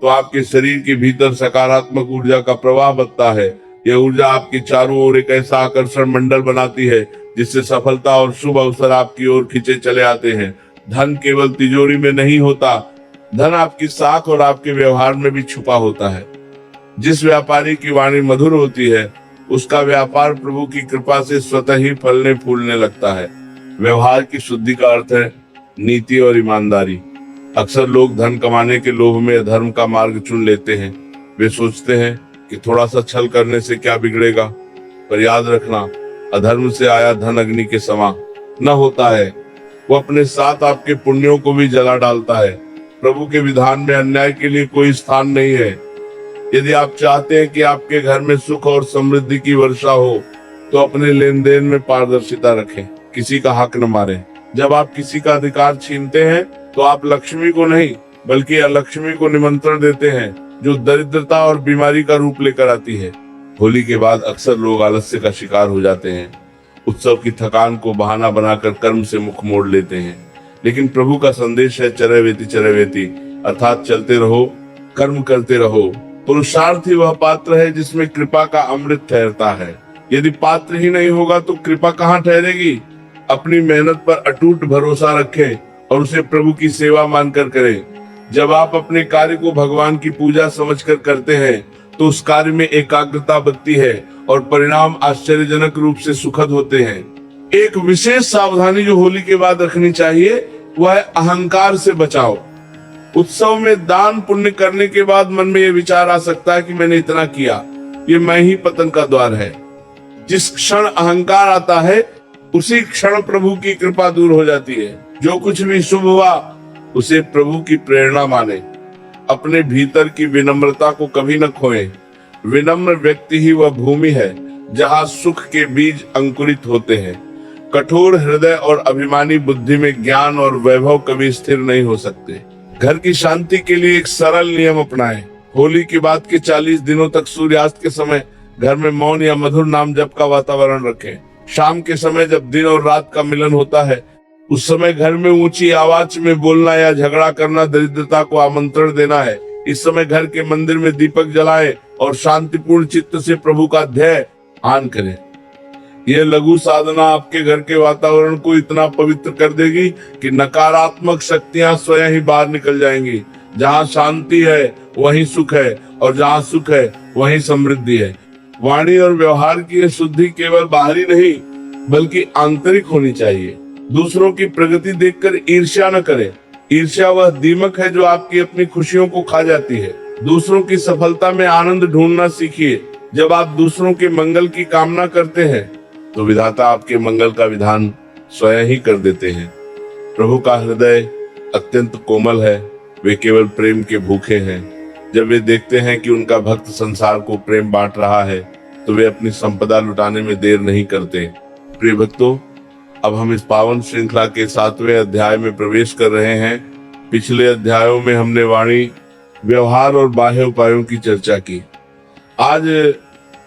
Speaker 1: तो आपके शरीर के भीतर सकारात्मक ऊर्जा का प्रवाह बनता है। यह ऊर्जा आपके चारों ओर एक ऐसा आकर्षण मंडल बनाती है जिससे सफलता और शुभ अवसर आपकी ओर खींचे चले आते हैं। धन केवल तिजोरी में नहीं होता, धन आपकी साख और आपके व्यवहार में भी छुपा होता है। जिस व्यापारी की वाणी मधुर होती है, उसका व्यापार प्रभु की कृपा से स्वतः ही फलने फूलने लगता है। व्यवहार की शुद्धि का अर्थ है नीति और ईमानदारी। अक्सर लोग धन कमाने के लोभ में अधर्म का मार्ग चुन लेते हैं। वे सोचते हैं कि थोड़ा सा छल करने से क्या बिगड़ेगा, पर याद रखना, अधर्म से आया धन अग्नि के समान न होता है। वो अपने साथ आपके पुण्यों को भी जला डालता है। प्रभु के विधान में अन्याय के लिए कोई स्थान नहीं है। यदि आप चाहते हैं कि आपके घर में सुख और समृद्धि की वर्षा हो, तो अपने लेन देन में पारदर्शिता रखें, किसी का हक न मारें। जब आप किसी का अधिकार छीनते हैं, तो आप लक्ष्मी को नहीं बल्कि अलक्ष्मी को निमंत्रण देते हैं, जो दरिद्रता और बीमारी का रूप लेकर आती है। होली के बाद अक्सर लोग आलस्य का शिकार हो जाते हैं। उत्सव की थकान को बहाना बनाकर कर्म से मुख मोड़ लेते हैं। लेकिन प्रभु का संदेश है चरैवेति, अर्थात चलते रहो, कर्म करते रहो। पुरुषार्थ ही वह पात्र है जिसमें कृपा का अमृत ठहरता है। यदि पात्र ही नहीं होगा तो कृपा कहाँ ठहरेगी। अपनी मेहनत पर अटूट भरोसा रखें और उसे प्रभु की सेवा मानकर करें। जब आप अपने कार्य को भगवान की पूजा समझकर करते हैं, तो उस कार्य में एकाग्रता बढ़ती है और परिणाम आश्चर्यजनक रूप से सुखद होते हैं। एक विशेष सावधानी जो होली के बाद रखनी चाहिए, वह है अहंकार से बचाओ। उत्सव में दान पुण्य करने के बाद मन में यह विचार आ सकता है कि मैंने इतना किया, ये मैं ही पतन का द्वार है। जिस क्षण अहंकार आता है, उसी क्षण प्रभु की कृपा दूर हो जाती है। जो कुछ भी शुभ हुआ, उसे प्रभु की प्रेरणा माने। अपने भीतर की विनम्रता को कभी न खोएं। विनम्र व्यक्ति ही वह भूमि है जहाँ सुख के बीज अंकुरित होते हैं। कठोर हृदय और अभिमानी बुद्धि में ज्ञान और वैभव कभी स्थिर नहीं हो सकते। घर की शांति के लिए एक सरल नियम अपनाएं। होली के बाद के 40 दिनों तक सूर्यास्त के समय घर में मौन या मधुर नाम जप का वातावरण रखें। शाम के समय जब दिन और रात का मिलन होता है, उस समय घर में ऊंची आवाज में बोलना या झगड़ा करना दरिद्रता को आमंत्रण देना है। इस समय घर के मंदिर में दीपक जलाएं और शांतिपूर्ण चित्त से प्रभु का ध्यान करें। यह लघु साधना आपके घर के वातावरण को इतना पवित्र कर देगी कि नकारात्मक शक्तियां स्वयं ही बाहर निकल जाएंगी। जहाँ शांति है वहीं सुख है, और जहाँ सुख है वहीं समृद्धि है। वाणी और व्यवहार की शुद्धि केवल बाहरी नहीं बल्कि आंतरिक होनी चाहिए। दूसरों की प्रगति देखकर ईर्ष्या न करें। ईर्ष्या वह दीमक है जो आपकी अपनी खुशियों को खा जाती है। दूसरों की सफलता में आनंद ढूंढना सीखिए। जब आप दूसरों के मंगल की कामना करते हैं, तो विधाता आपके मंगल का विधान स्वयं ही कर देते हैं। प्रभु का हृदय अत्यंत कोमल है। वे केवल प्रेम के भूखे हैं। जब वे देखते हैं कि उनका भक्त संसार को प्रेम बांट रहा है, तो वे अपनी संपदा लुटाने में देर नहीं करते। प्रिय भक्तों, अब हम इस पावन श्रृंखला के 7वें अध्याय में प्रवेश कर रहे हैं। पिछले अध्यायों में हमने वाणी, व्यवहार और बाह्य उपायों की चर्चा की। आज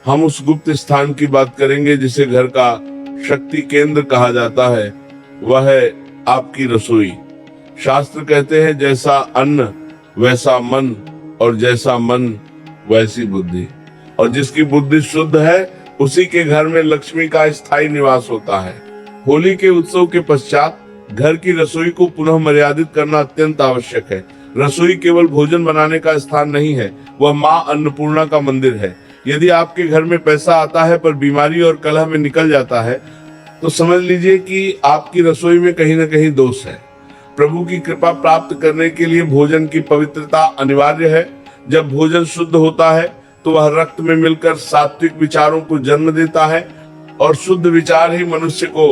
Speaker 1: हम उस गुप्त स्थान की बात करेंगे जिसे घर का शक्ति केंद्र कहा जाता है। वह है आपकी रसोई। शास्त्र कहते हैं, जैसा अन्न वैसा मन, और जैसा मन वैसी बुद्धि। और जिसकी बुद्धि शुद्ध है उसी के घर में लक्ष्मी का स्थायी निवास होता है। होली के उत्सव के पश्चात घर की रसोई को पुनः मर्यादित करना अत्यंत आवश्यक है। रसोई केवल भोजन बनाने का स्थान नहीं है, वह माँ अन्नपूर्णा का मंदिर है। यदि आपके घर में पैसा आता है पर बीमारी और कलह में निकल जाता है, तो समझ लीजिए कि आपकी रसोई में कहीं न कहीं दोष है। प्रभु की कृपा प्राप्त करने के लिए भोजन की पवित्रता अनिवार्य है। जब भोजन शुद्ध होता है तो वह रक्त में मिलकर सात्विक विचारों को जन्म देता है, और शुद्ध विचार ही मनुष्य को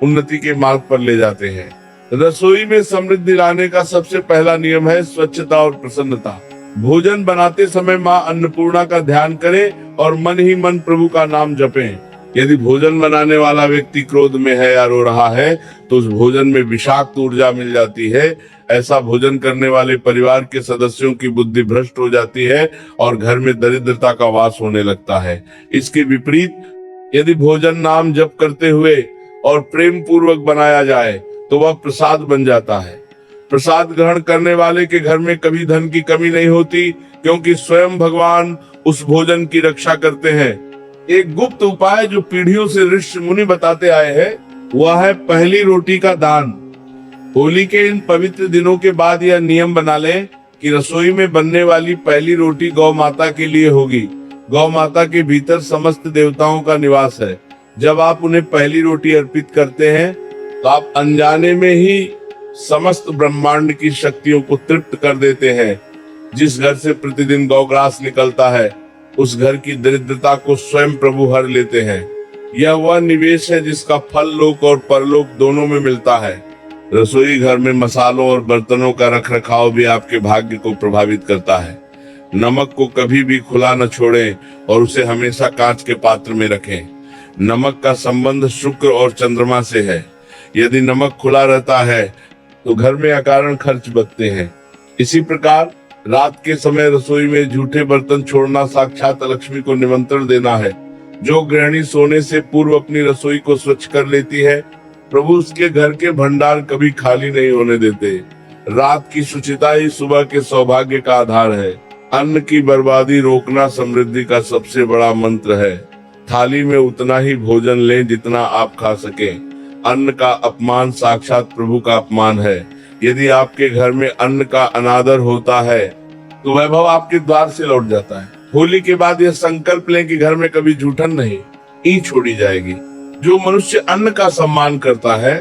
Speaker 1: उन्नति के मार्ग पर ले जाते हैं। रसोई में समृद्धि लाने का सबसे पहला नियम है स्वच्छता और प्रसन्नता। भोजन बनाते समय माँ अन्नपूर्णा का ध्यान करें और मन ही मन प्रभु का नाम जपें। यदि भोजन बनाने वाला व्यक्ति क्रोध में है या रो रहा है तो उस भोजन में विषाक्त ऊर्जा मिल जाती है। ऐसा भोजन करने वाले परिवार के सदस्यों की बुद्धि भ्रष्ट हो जाती है और घर में दरिद्रता का वास होने लगता है। इसके विपरीत यदि भोजन नाम जप करते हुए और प्रेम पूर्वक बनाया जाए तो वह प्रसाद बन जाता है। प्रसाद ग्रहण करने वाले के घर में कभी धन की कमी नहीं होती, क्योंकि स्वयं भगवान उस भोजन की रक्षा करते हैं। एक गुप्त उपाय जो पीढ़ियों से ऋषि मुनि बताते आए हैं, वह है पहली रोटी का दान। होली के इन पवित्र दिनों के बाद यह नियम बना लें कि रसोई में बनने वाली पहली रोटी गौ माता के लिए होगी। गौ माता के भीतर समस्त देवताओं का निवास है। जब आप उन्हें पहली रोटी अर्पित करते हैं तो आप अनजाने में ही समस्त ब्रह्मांड की शक्तियों को तृप्त कर देते हैं। जिस घर से प्रतिदिन गौग्रास निकलता है उस घर की दरिद्रता को स्वयं प्रभु हर लेते हैं। यह वह निवेश है जिसका फल लोक और परलोक दोनों में मिलता है। रसोई घर में मसालों और बर्तनों का रखरखाव भी आपके भाग्य को प्रभावित करता है। नमक को कभी भी खुला न छोड़ें और उसे हमेशा कांच के पात्र में रखें। नमक का संबंध शुक्र और चंद्रमा से है। यदि नमक खुला रहता है तो घर में अकारण खर्च बचते हैं। इसी प्रकार रात के समय रसोई में झूठे बर्तन छोड़ना साक्षात लक्ष्मी को निमंत्रण देना है। जो गृहिणी सोने से पूर्व अपनी रसोई को स्वच्छ कर लेती है, प्रभु उसके घर के भंडार कभी खाली नहीं होने देते। रात की शुचिता ही सुबह के सौभाग्य का आधार है। अन्न की बर्बादी रोकना समृद्धि का सबसे बड़ा मंत्र है। थाली में उतना ही भोजन लें जितना आप खा सकें। अन्न का अपमान साक्षात प्रभु का अपमान है। यदि आपके घर में अन्न का अनादर होता है तो वैभव आपके द्वार से लौट जाता है। होली के बाद यह संकल्प लें कि घर में कभी जूठन नहीं, ईंट छोड़ी जाएगी। जो मनुष्य अन्न का सम्मान करता है,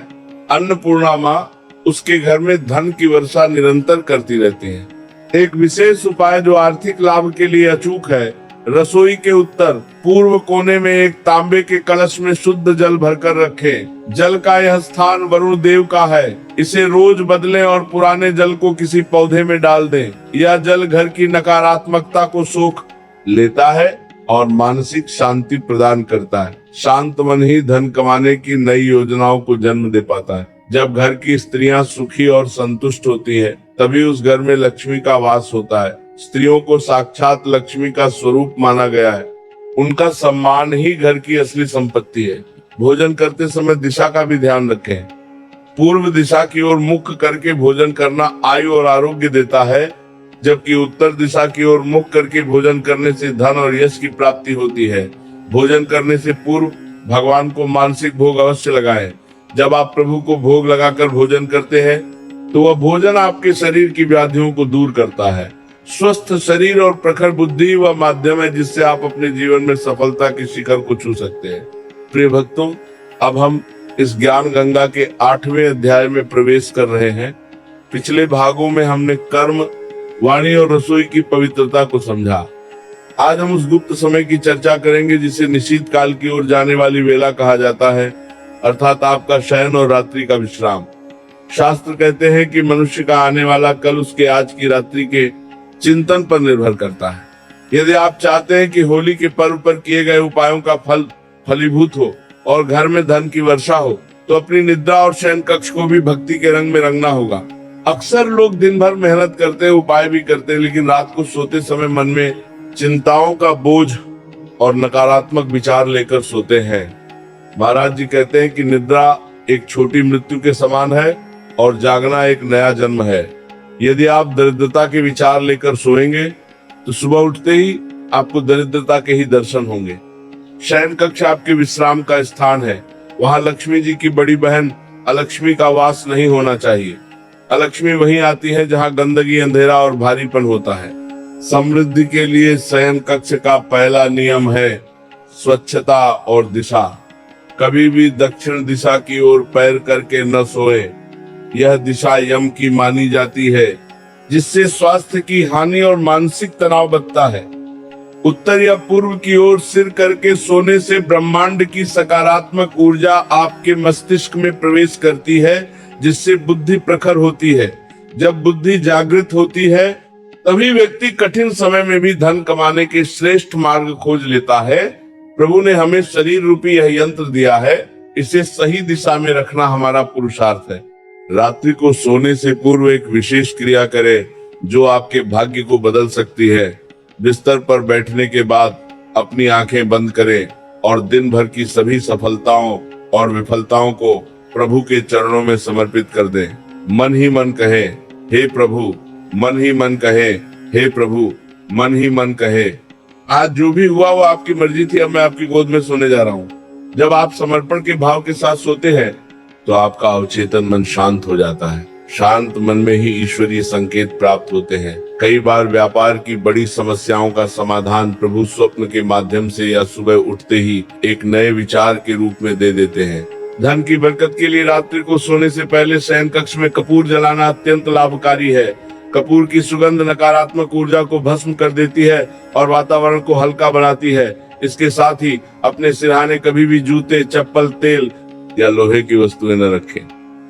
Speaker 1: अन्नपूर्णा माँ उसके घर में धन की वर्षा निरंतर करती रहती है। एक विशेष उपाय जो आर्थिक लाभ के लिए अचूक है, रसोई के उत्तर पूर्व कोने में एक तांबे के कलश में शुद्ध जल भरकर रखें। जल का यह स्थान वरुण देव का है। इसे रोज बदलें और पुराने जल को किसी पौधे में डाल दें। यह जल घर की नकारात्मकता को सोख लेता है और मानसिक शांति प्रदान करता है। शांत मन ही धन कमाने की नई योजनाओं को जन्म दे पाता है। जब घर की स्त्रियां सुखी और संतुष्ट होती है, तभी उस घर में लक्ष्मी का वास होता है। स्त्रियों को साक्षात लक्ष्मी का स्वरूप माना गया है। उनका सम्मान ही घर की असली संपत्ति है। भोजन करते समय दिशा का भी ध्यान रखें। पूर्व दिशा की ओर मुख करके भोजन करना आयु और आरोग्य देता है, जबकि उत्तर दिशा की ओर मुख करके भोजन करने से धन और यश की प्राप्ति होती है। भोजन करने से पूर्व भगवान को मानसिक भोग अवश्य लगाएं। जब आप प्रभु को भोग लगाकर भोजन करते हैं तो वह भोजन आपके शरीर की व्याधियों को दूर करता है। स्वस्थ शरीर और प्रखर बुद्धि वह माध्यम है जिससे आप अपने जीवन में सफलता के शिखर को छू सकते हैं। प्रिय भक्तों, अब हम इस ज्ञान गंगा के 8वें अध्याय में प्रवेश कर रहे हैं। पिछले भागों में हमने कर्म, वाणी और रसोई की पवित्रता को समझा। आज हम उस गुप्त समय की चर्चा करेंगे जिसे निशीत काल की ओर जाने वाली वेला कहा जाता है, अर्थात आपका शयन और रात्रि का विश्राम। शास्त्र कहते हैं कि मनुष्य का आने वाला कल उसके आज की रात्रि के चिंतन पर निर्भर करता है। यदि आप चाहते हैं कि होली के पर्व पर किए गए उपायों का फल फलीभूत हो और घर में धन की वर्षा हो, तो अपनी निद्रा और शयन कक्ष को भी भक्ति के रंग में रंगना होगा। अक्सर लोग दिन भर मेहनत करते हैं, उपाय भी करते हैं, लेकिन रात को सोते समय मन में चिंताओं का बोझ और नकारात्मक विचार लेकर सोते हैं। महाराज जी कहते हैं कि निद्रा एक छोटी मृत्यु के समान है और जागना एक नया जन्म है। यदि आप दरिद्रता के विचार लेकर सोएंगे तो सुबह उठते ही आपको दरिद्रता के ही दर्शन होंगे। शयन कक्ष आपके विश्राम का स्थान है। वहां लक्ष्मी जी की बड़ी बहन अलक्ष्मी का वास नहीं होना चाहिए। अलक्ष्मी वहीं आती है जहां गंदगी, अंधेरा और भारीपन होता है। समृद्धि के लिए शयन कक्ष का पहला नियम है स्वच्छता और दिशा। कभी भी दक्षिण दिशा की ओर पैर करके न सोए। यह दिशा यम की मानी जाती है, जिससे स्वास्थ्य की हानि और मानसिक तनाव बढ़ता है। उत्तर या पूर्व की ओर सिर करके सोने से ब्रह्मांड की सकारात्मक ऊर्जा आपके मस्तिष्क में प्रवेश करती है, जिससे बुद्धि प्रखर होती है। जब बुद्धि जागृत होती है तभी व्यक्ति कठिन समय में भी धन कमाने के श्रेष्ठ मार्ग खोज लेता है। प्रभु ने हमें शरीर रूपी यह यंत्र दिया है, इसे सही दिशा में रखना हमारा पुरुषार्थ है। रात्रि को सोने से पूर्व एक विशेष क्रिया करें जो आपके भाग्य को बदल सकती है। बिस्तर पर बैठने के बाद अपनी आंखें बंद करें और दिन भर की सभी सफलताओं और विफलताओं को प्रभु के चरणों में समर्पित कर दें। मन ही मन कहे, हे प्रभु, मन ही मन कहे, हे प्रभु, मन ही मन कहे, आज जो भी हुआ वो आपकी मर्जी थी, अब मैं आपकी गोद में सोने जा रहा हूँ। जब आप समर्पण के भाव के साथ सोते हैं तो आपका अवचेतन मन शांत हो जाता है। शांत मन में ही ईश्वरीय संकेत प्राप्त होते हैं। कई बार व्यापार की बड़ी समस्याओं का समाधान प्रभु स्वप्न के माध्यम से या सुबह उठते ही एक नए विचार के रूप में दे देते हैं। धन की बरकत के लिए रात्रि को सोने से पहले शयन कक्ष में कपूर जलाना अत्यंत लाभकारी है। कपूर की सुगंध नकारात्मक ऊर्जा को भस्म कर देती है और वातावरण को हल्का बनाती है। इसके साथ ही अपने सिरहाने कभी भी जूते, चप्पल, तेल या लोहे की वस्तुएं न रखें।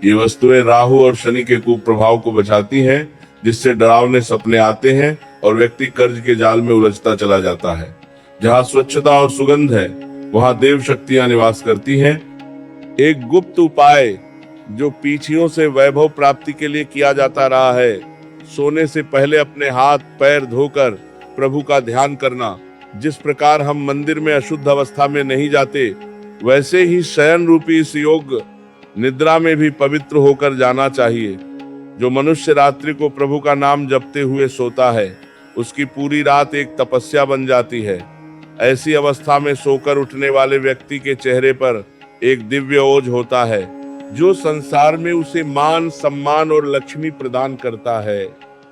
Speaker 1: ये वस्तुएं राहु और शनि के कुप्रभाव को बचाती हैं, जिससे डरावने सपने आते हैं और व्यक्ति कर्ज के जाल में उलझता चला जाता है। जहाँ स्वच्छता और सुगंध है वहाँ देव शक्तियां निवास करती हैं। एक गुप्त उपाय जो पीढ़ियों से वैभव प्राप्ति के लिए किया जाता रहा है, सोने से पहले अपने हाथ पैर धोकर प्रभु का ध्यान करना। जिस प्रकार हम मंदिर में अशुद्ध अवस्था में नहीं जाते, वैसे ही शयन रूपी इस योग निद्रा में भी पवित्र होकर जाना चाहिए। जो मनुष्य रात्रि को प्रभु का नाम जपते हुए सोता है, उसकी पूरी रात एक तपस्या बन जाती है। ऐसी अवस्था में सोकर उठने वाले व्यक्ति के चेहरे पर एक दिव्य ओज होता है, जो संसार में उसे मान, सम्मान और लक्ष्मी प्रदान करता है।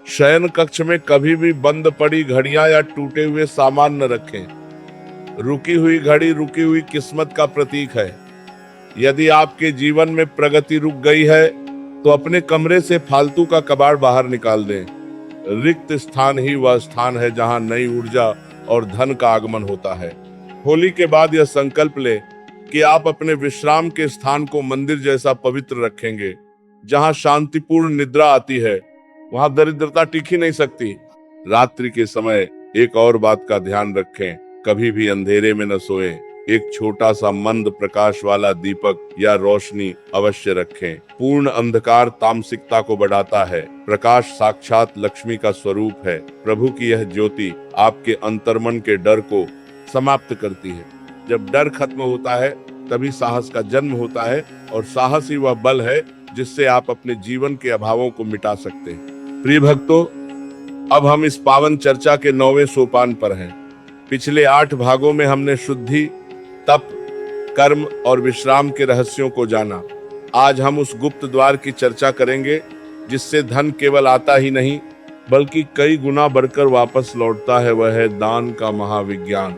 Speaker 1: शयन कक्ष में कभी भी बंद पड़ी घड़ियां या टूटे हुए सामान न रखें। रुकी हुई घड़ी रुकी हुई किस्मत का प्रतीक है। यदि आपके जीवन में प्रगति रुक गई है तो अपने कमरे से फालतू का कबाड़ बाहर निकाल दें। रिक्त स्थान ही वह स्थान है जहां नई ऊर्जा और धन का आगमन होता है। होली के बाद यह संकल्प ले कि आप अपने विश्राम के स्थान को मंदिर जैसा पवित्र रखेंगे। जहां शांतिपूर्ण निद्रा आती है वहां दरिद्रता टिक ही नहीं सकती। रात्रि के समय एक और बात का ध्यान रखें, कभी भी अंधेरे में न सोएं। एक छोटा सा मंद प्रकाश वाला दीपक या रोशनी अवश्य रखें। पूर्ण अंधकार तामसिकता को बढ़ाता है। प्रकाश साक्षात लक्ष्मी का स्वरूप है। प्रभु की यह ज्योति आपके अंतर्मन के डर को समाप्त करती है। जब डर खत्म होता है तभी साहस का जन्म होता है, और साहस ही वह बल है जिससे आप अपने जीवन के अभावों को मिटा सकते हैं। प्रिय भक्तों, अब हम इस पावन चर्चा के 9वें सोपान पर हैं। पिछले 8 भागों में हमने शुद्धि, तप, कर्म और विश्राम के रहस्यों को जाना। आज हम उस गुप्त द्वार की चर्चा करेंगे जिससे धन केवल आता ही नहीं बल्कि कई गुना बढ़कर वापस लौटता है। वह है दान का महाविज्ञान।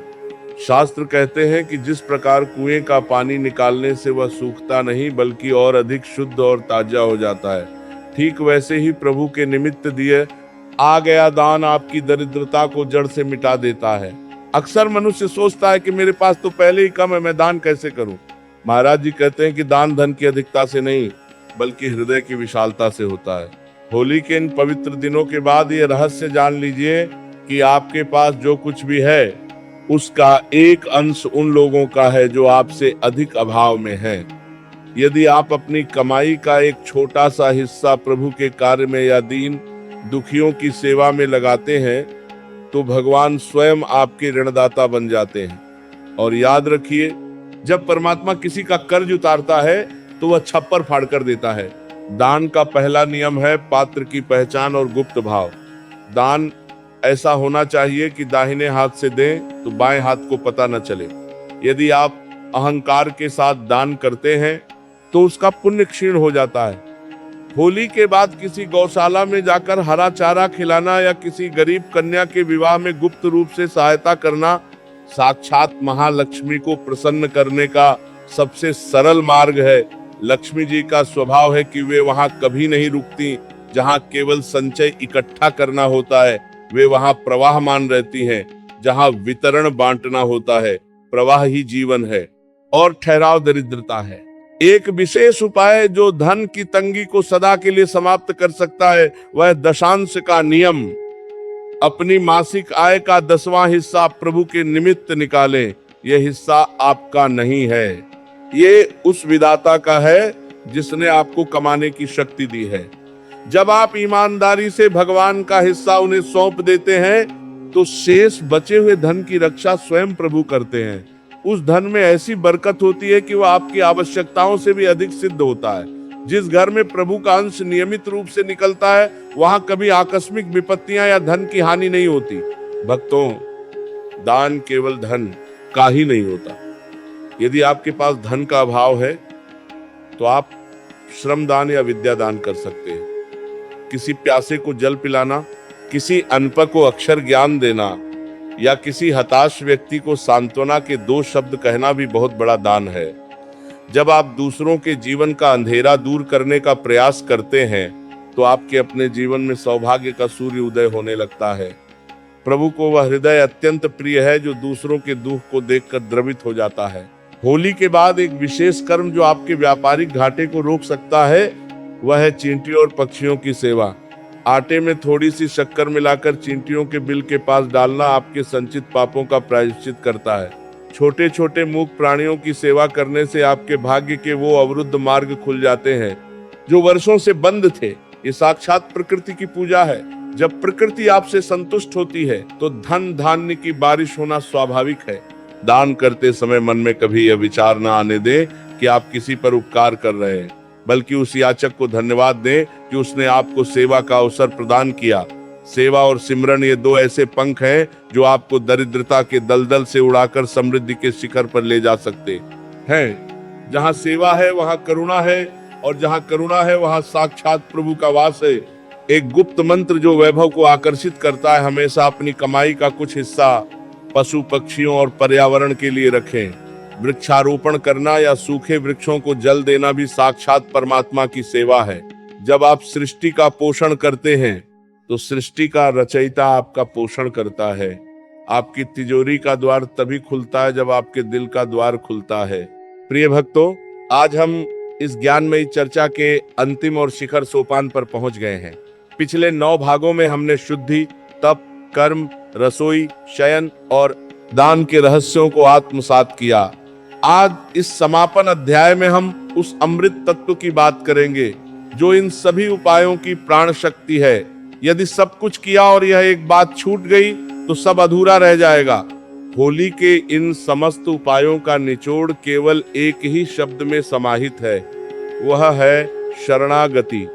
Speaker 1: शास्त्र कहते हैं कि जिस प्रकार कुएं का पानी निकालने से वह सूखता नहीं बल्कि और अधिक शुद्ध और ताजा हो जाता है, ठीक वैसे ही प्रभु के निमित्त दिए आ गया दान आपकी दरिद्रता को जड़ से मिटा देता है। अक्सर मनुष्य सोचता है कि मेरे पास तो पहले ही कम है, मैं दान कैसे करूं। महाराज जी कहते हैं कि दान धन की अधिकता से नहीं बल्कि हृदय की विशालता से होता है। होली के इन पवित्र दिनों के बाद ये रहस्य जान लीजिए कि आपके पास जो कुछ भी है उसका एक अंश उन लोगों का है जो आपसे अधिक अभाव में है। यदि आप अपनी कमाई का एक छोटा सा हिस्सा प्रभु के कार्य में या दीन दुखियों की सेवा में लगाते हैं तो भगवान स्वयं आपके ऋणदाता बन जाते हैं। और याद रखिए, जब परमात्मा किसी का कर्ज उतारता है तो वह छप्पर फाड़ कर देता है। दान का पहला नियम है पात्र की पहचान और गुप्त भाव। दान ऐसा होना चाहिए कि दाहिने हाथ से दें तो बाएं हाथ को पता न चले। यदि आप अहंकार के साथ दान करते हैं तो उसका पुण्य क्षीण हो जाता है। होली के बाद किसी गौशाला में जाकर हरा चारा खिलाना या किसी गरीब कन्या के विवाह में गुप्त रूप से सहायता करना साक्षात महालक्ष्मी को प्रसन्न करने का सबसे सरल मार्ग है। लक्ष्मी जी का स्वभाव है कि वे वहां कभी नहीं रुकती। जहां केवल संचय इकट्ठा करना होता है वे वहां प्रवाहमान रहती हैं। जहां वितरण बांटना होता है प्रवाह ही जीवन है और ठहराव दरिद्रता है। एक विशेष उपाय जो धन की तंगी को सदा के लिए समाप्त कर सकता है वह दशांश का नियम। अपनी मासिक आय का 10वां हिस्सा प्रभु के निमित्त निकालें। यह हिस्सा आपका नहीं है, ये उस विधाता का है जिसने आपको कमाने की शक्ति दी है। जब आप ईमानदारी से भगवान का हिस्सा उन्हें सौंप देते हैं तो शेष बचे हुए धन की रक्षा स्वयं प्रभु करते हैं। उस धन में ऐसी बरकत होती है कि वह आपकी आवश्यकताओं से भी अधिक सिद्ध होता है। जिस घर में प्रभु का अंश नियमित रूप से निकलता है वहां कभी आकस्मिक विपत्तियां या धन की हानि नहीं होती। भक्तों, दान केवल धन का ही नहीं होता। यदि आपके पास धन का अभाव है तो आप श्रम दान या विद्या दान कर सकते हैं। किसी प्यासे को जल पिलाना, किसी अनपढ़ को अक्षर ज्ञान देना या किसी हताश व्यक्ति को सांत्वना के 2 शब्द कहना भी बहुत बड़ा दान है। जब आप दूसरों के जीवन का अंधेरा दूर करने का प्रयास करते हैं तो आपके अपने जीवन में सौभाग्य का सूर्य उदय होने लगता है। प्रभु को वह हृदय अत्यंत प्रिय है जो दूसरों के दुख को देखकर द्रवित हो जाता है। होली के बाद एक विशेष कर्म जो आपके व्यापारिक घाटे को रोक सकता है वह है चींटियों और पक्षियों की सेवा। आटे में थोड़ी सी शक्कर मिलाकर चींटियों के बिल के पास डालना आपके संचित पापों का प्रायश्चित करता है। छोटे छोटे मूक प्राणियों की सेवा करने से आपके भाग्य के वो अवरुद्ध मार्ग खुल जाते हैं जो वर्षों से बंद थे। ये साक्षात प्रकृति की पूजा है। जब प्रकृति आपसे संतुष्ट होती है तो धन धान्य की बारिश होना स्वाभाविक है। दान करते समय मन में कभी यह विचार न आने दें कि आप किसी पर उपकार कर रहे हैं, बल्कि उस याचक को धन्यवाद दें कि उसने आपको सेवा का अवसर प्रदान किया। सेवा और सिमरन ये 2 ऐसे पंख हैं जो आपको दरिद्रता के दलदल से उड़ाकर समृद्धि के शिखर पर ले जा सकते हैं। जहां सेवा है वहां करुणा है और जहां करुणा है वहां साक्षात प्रभु का वास है। एक गुप्त मंत्र जो वैभव को आकर्षित करता है, हमेशा अपनी कमाई का कुछ हिस्सा पशु पक्षियों और पर्यावरण के लिए रखें। वृक्षारोपण करना या सूखे वृक्षों को जल देना भी साक्षात परमात्मा की सेवा है। जब आप सृष्टि का पोषण करते हैं तो सृष्टि का रचयिता आपका पोषण करता है। आपकी तिजोरी का द्वार तभी खुलता है जब आपके दिल का द्वार खुलता है। प्रिय भक्तों, आज हम इस ज्ञानमयी चर्चा के अंतिम और शिखर सोपान पर पहुंच गए हैं। पिछले 9 भागों में हमने शुद्धि, तप, कर्म, रसोई, शयन और दान के रहस्यों को आत्मसात किया। आज इस समापन अध्याय में हम उस अमृत तत्व की बात करेंगे जो इन सभी उपायों की प्राण शक्ति है। यदि सब कुछ किया और यह एक बात छूट गई तो सब अधूरा रह जाएगा। होली के इन समस्त उपायों का निचोड़ केवल एक ही शब्द में समाहित है, वह है शरणागति।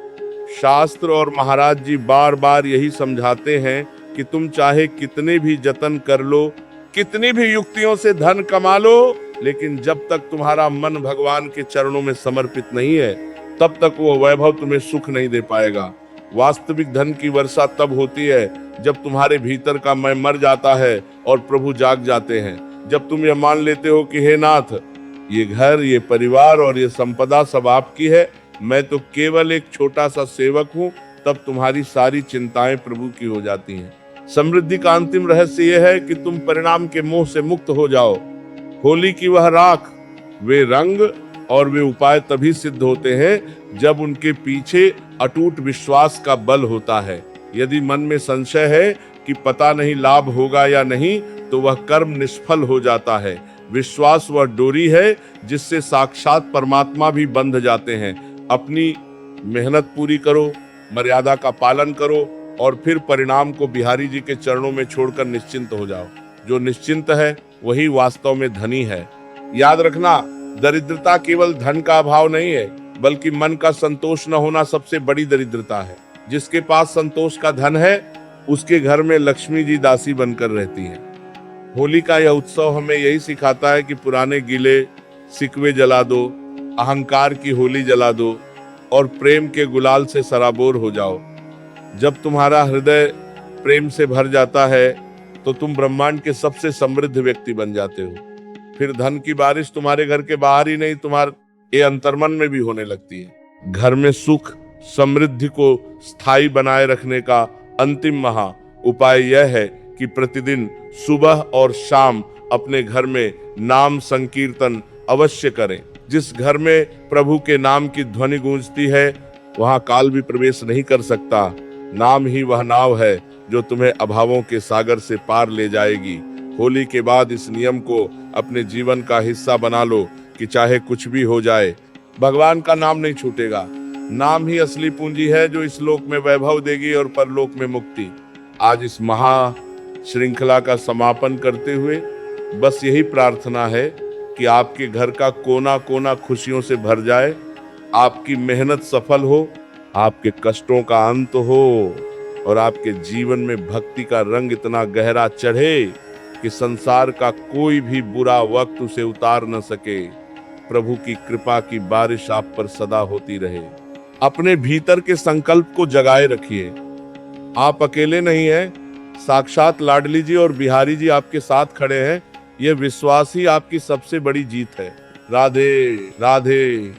Speaker 1: शास्त्र और महाराज जी बार बार यही समझाते हैं कि तुम चाहे कितने भी जतन कर लो, कितनी भी युक्तियों से धन कमा लो, लेकिन जब तक तुम्हारा मन भगवान के चरणों में समर्पित नहीं है तब तक वो वैभव तुम्हें सुख नहीं दे पाएगा। वास्तविक धन की वर्षा तब होती है जब तुम्हारे भीतर का मैं मर जाता है और प्रभु जाग जाते हैं। जब तुम यह मान लेते हो कि हे नाथ, ये घर, ये परिवार और ये संपदा सब आपकी है, मैं तो केवल एक छोटा सा सेवक हूँ, तब तुम्हारी सारी चिंताएं प्रभु की हो जाती हैं। समृद्धि का अंतिम रहस्य यह है कि तुम परिणाम के मोह से मुक्त हो जाओ। होली की वह राख, वे रंग और वे उपाय तभी सिद्ध होते हैं जब उनके पीछे अटूट विश्वास का बल होता है। यदि मन में संशय है कि पता नहीं लाभ होगा या नहीं, तो वह कर्म निष्फल हो जाता है। विश्वास वह डोरी है जिससे साक्षात परमात्मा भी बंध जाते हैं। अपनी मेहनत पूरी करो, मर्यादा का पालन करो और फिर परिणाम को बिहारी जी के चरणों में छोड़कर निश्चिंत हो जाओ। जो निश्चिंत है वही वास्तव में धनी है। याद रखना, दरिद्रता केवल धन का अभाव नहीं है, बल्कि मन का संतोष न होना सबसे बड़ी दरिद्रता है। जिसके पास संतोष का धन है, उसके घर में लक्ष्मी जी दासी बनकर रहती हैं। होली का यह उत्सव हमें यही सिखाता है कि पुराने गिले सिकवे जला दो, अहंकार की होली जला दो और प्रेम के गुलाल से सराबोर हो जाओ। जब तुम्हारा हृदय प्रेम से भर जाता है तो तुम ब्रह्मांड के सबसे समृद्ध व्यक्ति बन जाते हो। फिर धन की बारिश तुम्हारे घर के बाहर ही नहीं, तुम्हारे अंतर्मन में भी होने लगती है। घर में सुख समृद्धि को स्थायी बनाए रखने का अंतिम महा उपाय यह है कि प्रतिदिन सुबह और शाम अपने घर में नाम संकीर्तन अवश्य करें। जिस घर में प्रभु के नाम की ध्वनि गूंजती है, वहां काल भी प्रवेश नहीं कर सकता। नाम ही वह नाव है जो तुम्हें अभावों के सागर से पार ले जाएगी। होली के बाद इस नियम को अपने जीवन का हिस्सा बना लो कि चाहे कुछ भी हो जाए, भगवान का नाम नहीं छूटेगा। नाम ही असली पूंजी है जो इस लोक में वैभव देगी और परलोक में मुक्ति। आज इस महा श्रृंखला का समापन करते हुए बस यही प्रार्थना है कि आपके घर का कोना कोना खुशियों से भर जाए, आपकी मेहनत सफल हो, आपके कष्टों का अंत हो और आपके जीवन में भक्ति का रंग इतना गहरा चढ़े कि संसार का कोई भी बुरा वक्त उसे उतार न सके। प्रभु की कृपा की बारिश आप पर सदा होती रहे। अपने भीतर के संकल्प को जगाए रखिए। आप अकेले नहीं हैं, साक्षात लाडली जी और बिहारी जी आपके साथ खड़े हैं। यह विश्वास ही आपकी सबसे बड़ी जीत है। राधे राधे।